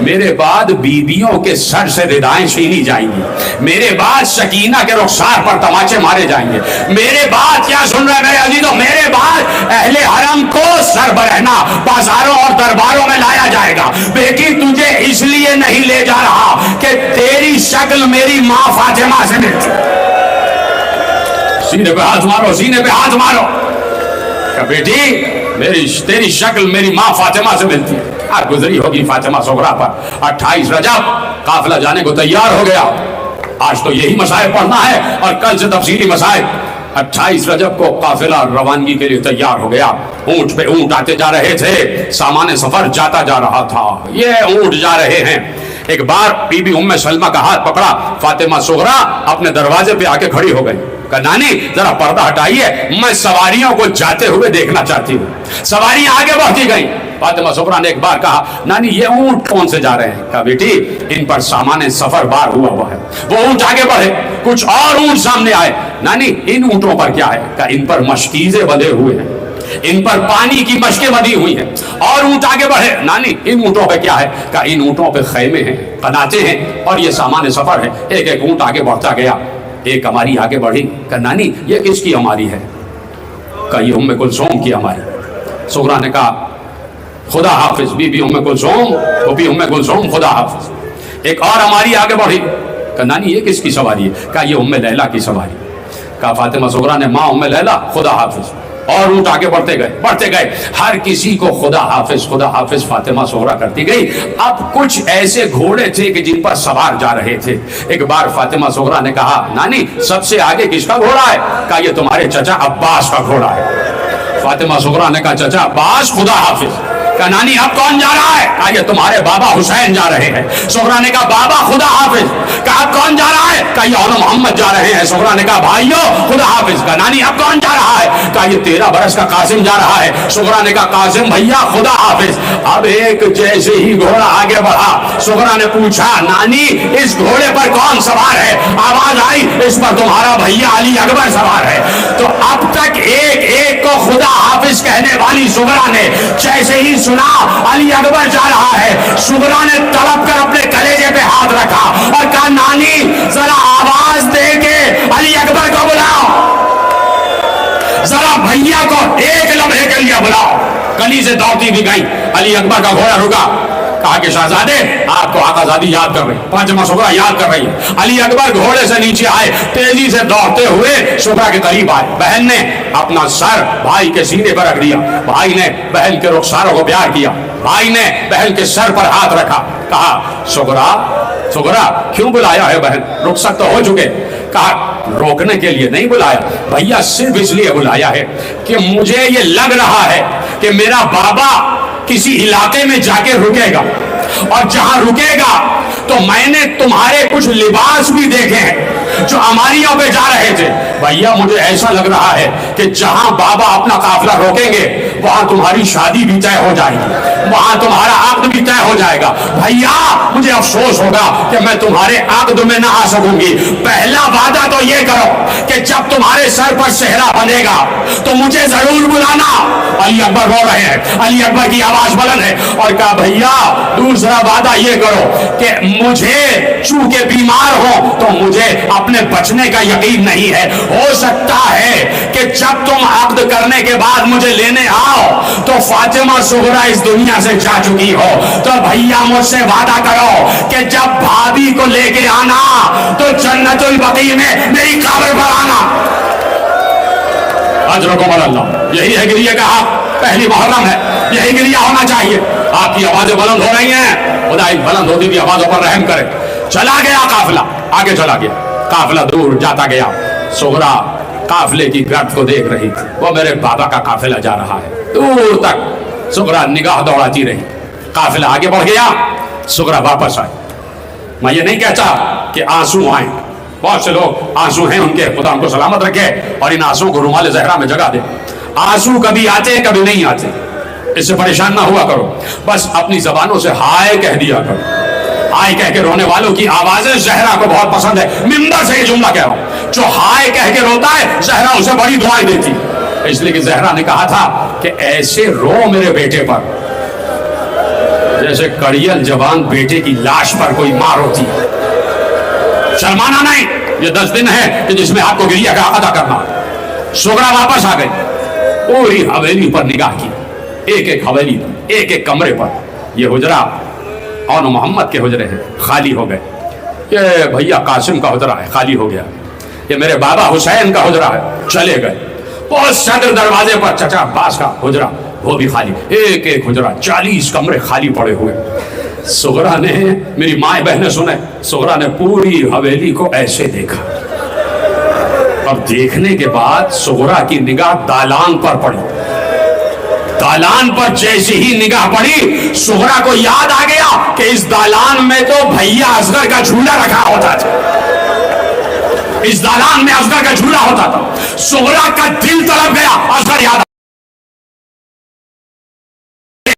میرے بعد بیویوں کے سر سے ردائیں چھینی جائیں گی، میرے بعد سکینہ کے رخسار پر تماچے مارے جائیں گے، میرے بعد کیا سن رہے میرے عزیزوں، میرے بعد اہل حرم کو سر برہنہ بازاروں اور درباروں میں لایا جائے گا۔ بیٹی تجھے اس لیے نہیں لے جا رہا کہ تیری شکل میری ماں فاطمہ سے ملتی۔ سینے پہ ہاتھ مارو، سینے پہ ہاتھ مارو کہ بیٹی تیری شکل میری ماں فاطمہ سے ملتی ہے۔ گزری ہوگی فاطمہ صغریٰ پر 28 رجب قافلہ جانے کو تیار ہو گیا۔ آج تو یہی مسائل پڑھنا ہے اور کل سے تفصیلی مسائل۔ 28 رجب کو قافلہ روانگی کے لیے تیار ہو گیا، اونٹ پہ اونٹ آتے جا رہے تھے، سامان سفر جاتا جا رہا تھا، یہ اونٹ جا رہے ہیں۔ ایک بار بی بی ام سلمہ کا ہاتھ پکڑا، فاطمہ صغریٰ اپنے دروازے پہ آ کے کھڑی ہو گئی، کہا نانی ذرا پردہ ہٹائیے، میں سواریوں کو جاتے ہوئے دیکھنا چاہتی ہوں۔ سواریاں آگے بڑھتی گئیں، فاطمہ صغریٰ نے ایک بار کہا نانی یہ اونٹ کون سے جا رہے ہیں؟ کہا بیٹی ان پر سامان سفر بار ہوا ہے۔ وہ اونٹ آگے بڑھے، کچھ اور اونٹ سامنے آئے، نانی ان اونٹوں پر کیا ہے؟ کہا ان پر مشکیزیں بندھے ہوئے ہیں، ان پر پانی کی مشکیں بندھی ہوئی ہیں۔ اور اونٹ آگے بڑھے، نانی ان اونٹوں پہ کیا ہے؟ کہا ان اونٹوں پہ خیمے ہیں، قناتے ہیں اور یہ سامان سفر ہے۔ ایک ایک اونٹ آگے بڑھتا گیا، ایک ہماری آگے بڑھی، کہا نانی یہ کس کی ہماری ہے؟ کہا یہ ام کلثوم کی ہماری۔ صغریٰ نے کہا خدا حافظ، بی بی ام کلثوم، وہ بھی ام کلثوم، خدا حافظ۔ ایک اور ہماری آگے بڑھی، کہا نانی یہ کس کی سواری ہے؟ کہا یہ ام لیلہ کی سواری۔ کہا فاطمہ صغریٰ نے ماں ام لیلہ، خدا حافظ۔ اور اونٹ آگے بڑھتے گئے، ہر کسی کو خدا حافظ فاطمہ صغریٰ کرتی گئی۔ اب کچھ ایسے گھوڑے تھے کہ جن پر سوار جا رہے تھے۔ ایک بار فاطمہ صغریٰ نے کہا نانی سب سے آگے کس کا گھوڑا ہے؟ کہا یہ تمہارے چچا عباس کا گھوڑا ہے۔ فاطمہ صغریٰ نے کہا چچا عباس، خدا حافظ۔ کہا نانی اب کون جا رہا ہے؟ کہا یہ تمہارے بابا حسین جا رہے ہیں۔ سغرا نے کہا بابا خدا حافظ۔ کہا اب کون جا رہا ہے؟ کہا یہ اولو محمد جا رہے ہیں۔ سغرا نے کہا بھائیو خدا حافظ۔ کہا نانی اب کون جا رہا ہے؟ کہا یہ 13 برس کا قاسم جا رہا ہے۔ سغرا نے کہا قاسم بھیا خدا حافظ۔ اب ایک جیسے ہی گھوڑا آگے بڑھا، سغرا نے پوچھا نانی اس گھوڑے پر کون سوار ہے؟ آواز آئی اس پر تمہارا بھیا علی اکبر سوار ہے۔ تو اب تک ایک ایک کو خدا حافظ کہنے والی سغرا نے جیسے ہی سنا علی اکبر جا رہا ہے، سغرا نے تڑپ کر اپنے کلیجے پہ ہاتھ رکھا اور کہا نانی ذرا آواز دے کے علی اکبر کو بلاؤ، ذرا بھیا کو ایک لمحے کے لیے بلاؤ۔ گلی سے دوڑتی بھی گئی، علی اکبر کا گھوڑا رکا، کہا کہ شہزادے آپ کو آقا زادی یاد کر رہی، فاطمہ سغرا یاد کر رہی ہے۔ علی اکبر گھوڑے سے نیچے آئے، تیزی سے دوڑتے ہوئے سغرا کے قریب آئے۔ بہن نے اپنا سر بھائی کے سینے پر رکھ دیا، بھائی نے بہن کے رخساروں کو پیار کیا، بھائی نے بہن کے سر پر ہاتھ رکھا، کہا سغرا سغرا کیوں بلایا ہے بہن، رخصت تو ہو چکے؟ کہا روکنے کے لیے نہیں بلایا بھیا، صرف اس لیے بلایا ہے کہ مجھے یہ لگ رہا ہے کہ میرا بابا کسی علاقے میں جا کے رکے گا، اور جہاں رکے گا تو میں نے تمہارے کچھ لباس بھی دیکھے ہیں جو اماریوں پہ جا رہے تھے۔ بھیا مجھے ایسا لگ رہا ہے کہ جہاں بابا اپنا قافلہ روکیں گے وہاں تمہاری شادی بھی طے ہو جائے گی، وہاں تمہارا عقد بھی طے ہو جائے گا۔ بھیا مجھے افسوس ہوگا کہ میں تمہارے عقد میں نہ آ سکوں گی، پہلا وعدہ تو یہ کرو کہ جب تمہارے سر پر صحرا بنے گا تو مجھے ضرور بلانا۔ علی اکبر رو رہے ہیں، علی اکبر کی آواز بلند ہے اور کہا بھیا دوسرا وعدہ یہ کرو کہ مجھے چونکہ بیمار ہو تو مجھے اپنے بچنے کا یقین نہیں ہے، ہو سکتا ہے کہ جب تم عقد کرنے کے بعد مجھے لینے آؤ تو فاطمہ سغرا اس دنیا سے جا چکی ہو، تو بھیا مجھ سے وعدہ کرو کہ جب بھابھی کو لے کے آنا تو جنت البقیع میں میری قبر پر آنا۔ اجرکم اللہ، یہی ہے گریہ کا حق، پہلی محرم ہے، یہی گریہ ہونا چاہیے۔ آپ کی آوازیں بلند ہو رہی ہیں، خدا ان بلند ہوتی بھی آوازوں پر رحم کرے۔ چلا گیا قافلہ، آگے چلا گیا، قافلہ دور جاتا گیا۔ سغرا قافلے کی گرد کو دیکھ رہی تھی، وہ میرے بابا کا قافلہ جا رہا ہے، دور تک سغرا نگاہ دوڑاتی رہی۔ قافلہ آگے بڑھ گیا، سغرا واپس آئی۔ میں یہ نہیں کہتا کہ آنسو آئیں، بہت سے لوگ آنسو ہیں ان کے، خدا ان کو سلامت رکھے، اور ان آنسو کو رومال زہرا میں جگہ دے۔ آنسو کبھی آتے کبھی نہیں آتے، اس سے پریشان نہ ہوا کرو، بس اپنی زبانوں سے ہائے کہہ دیا کرو۔ ہائے کہہ کے رونے والوں کی آوازیں زہرا کو بہت پسند ہے، ممبر سے یہ جملہ کہہ رہا ہوں، جو ہائے کہہ کے روتا ہے زہرا اسے بڑی دعائیں دیتی، اس لیے کہ زہرا نے کہا تھا کہ ایسے رو میرے بیٹے پر جیسے کڑیل جوان بیٹے کی لاش پر کوئی ماں روتی ہے۔ شرمانا نہیں، یہ 10 دن ہے کہ جس میں آپ کو گریہ کا ادا کرنا۔ سغرا واپس آ گئی، پوری حویلی پر نگاہ کی، ایک ایک حویلی پر، ایک ایک کمرے پر۔ یہ حجرہ اون محمد کے حجرے ہیں، خالی ہو گئے۔ یہ بھیا قاسم کا حجرہ ہے، خالی ہو گیا۔ یہ میرے بابا حسین کا حجرہ ہے، چلے گئے۔ اور صدر دروازے پر چچا عباس کا حجرہ، وہ بھی خالی، ایک ایک حجرہ، 40 کمرے خالی پڑے ہوئے۔ سغرا نے، میری مائیں بہنیں سنیں، سغرا نے پوری حویلی کو ایسے دیکھا، اور دیکھنے کے بعد سغرا کی نگاہ دالان پر پڑی۔ دالان پر جیسے ہی نگاہ پڑی، سغرا کو یاد آ گیا کہ اس دالان میں تو بھیا اصغر کا جھولا رکھا ہوتا تھا، اس دالان میں اصغر کا جھولا ہوتا تھا۔ سغرا کا دل تڑپ گیا، اصغر یاد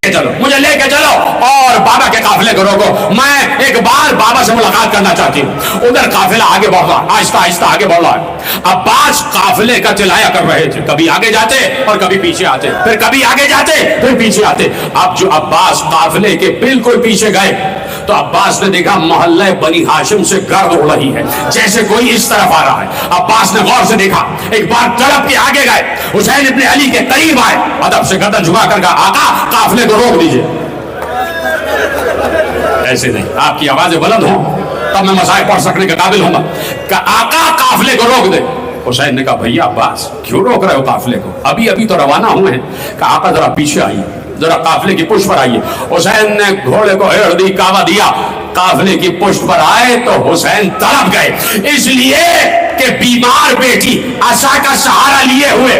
چلو، مجھے لے کے چلو اور بابا کے قافلے کو روکو، میں ایک بار بابا سے ملاقات کرنا چاہتی ہوں۔ ادھر قافلہ آگے بڑھ رہا، آہستہ آہستہ آگے بڑھ رہا ہے۔ عباس قافلے کا چلایا کر رہے تھے، کبھی آگے جاتے اور کبھی پیچھے آتے، پھر کبھی آگے جاتے پھر پیچھے آتے۔ اب جو عباس قافلے کے بالکل پیچھے گئے تو عباس نے دیکھا محلہ بنی ہاشم سے گرد اڑ رہی ہے، جیسے کوئی اس طرف آ رہا ہے۔ عباس نے غور سے دیکھا، ایک بار تڑپ کے آگے گئے، حسین ابن علی کے قریب آئے، ادب سے گردن جھکا کر کہا آقا قافلے کو روک دیجئے۔ ایسے نہیں، آپ کی آوازیں بلند ہوں تب میں مسائل پڑھ سکنے کے قابل ہوں گا کہ آقا قافلے کو روک دے۔ حسین نے کہا بھیا عباس کیوں روک رہے ہو قافلے کو، ابھی ابھی تو روانہ ہوئے ہیں۔ کہا آقا ذرا پیچھے آئیے، ذرا قافلے کی پشت پر آئیے۔ حسین نے گھوڑے کو ہیڑ دی، کعوہ دیا، قافلے کی پشت پر آئے تو حسین تڑپ گئے، اس لیے کہ بیمار بیٹی عصا کا سہارا لیے ہوئے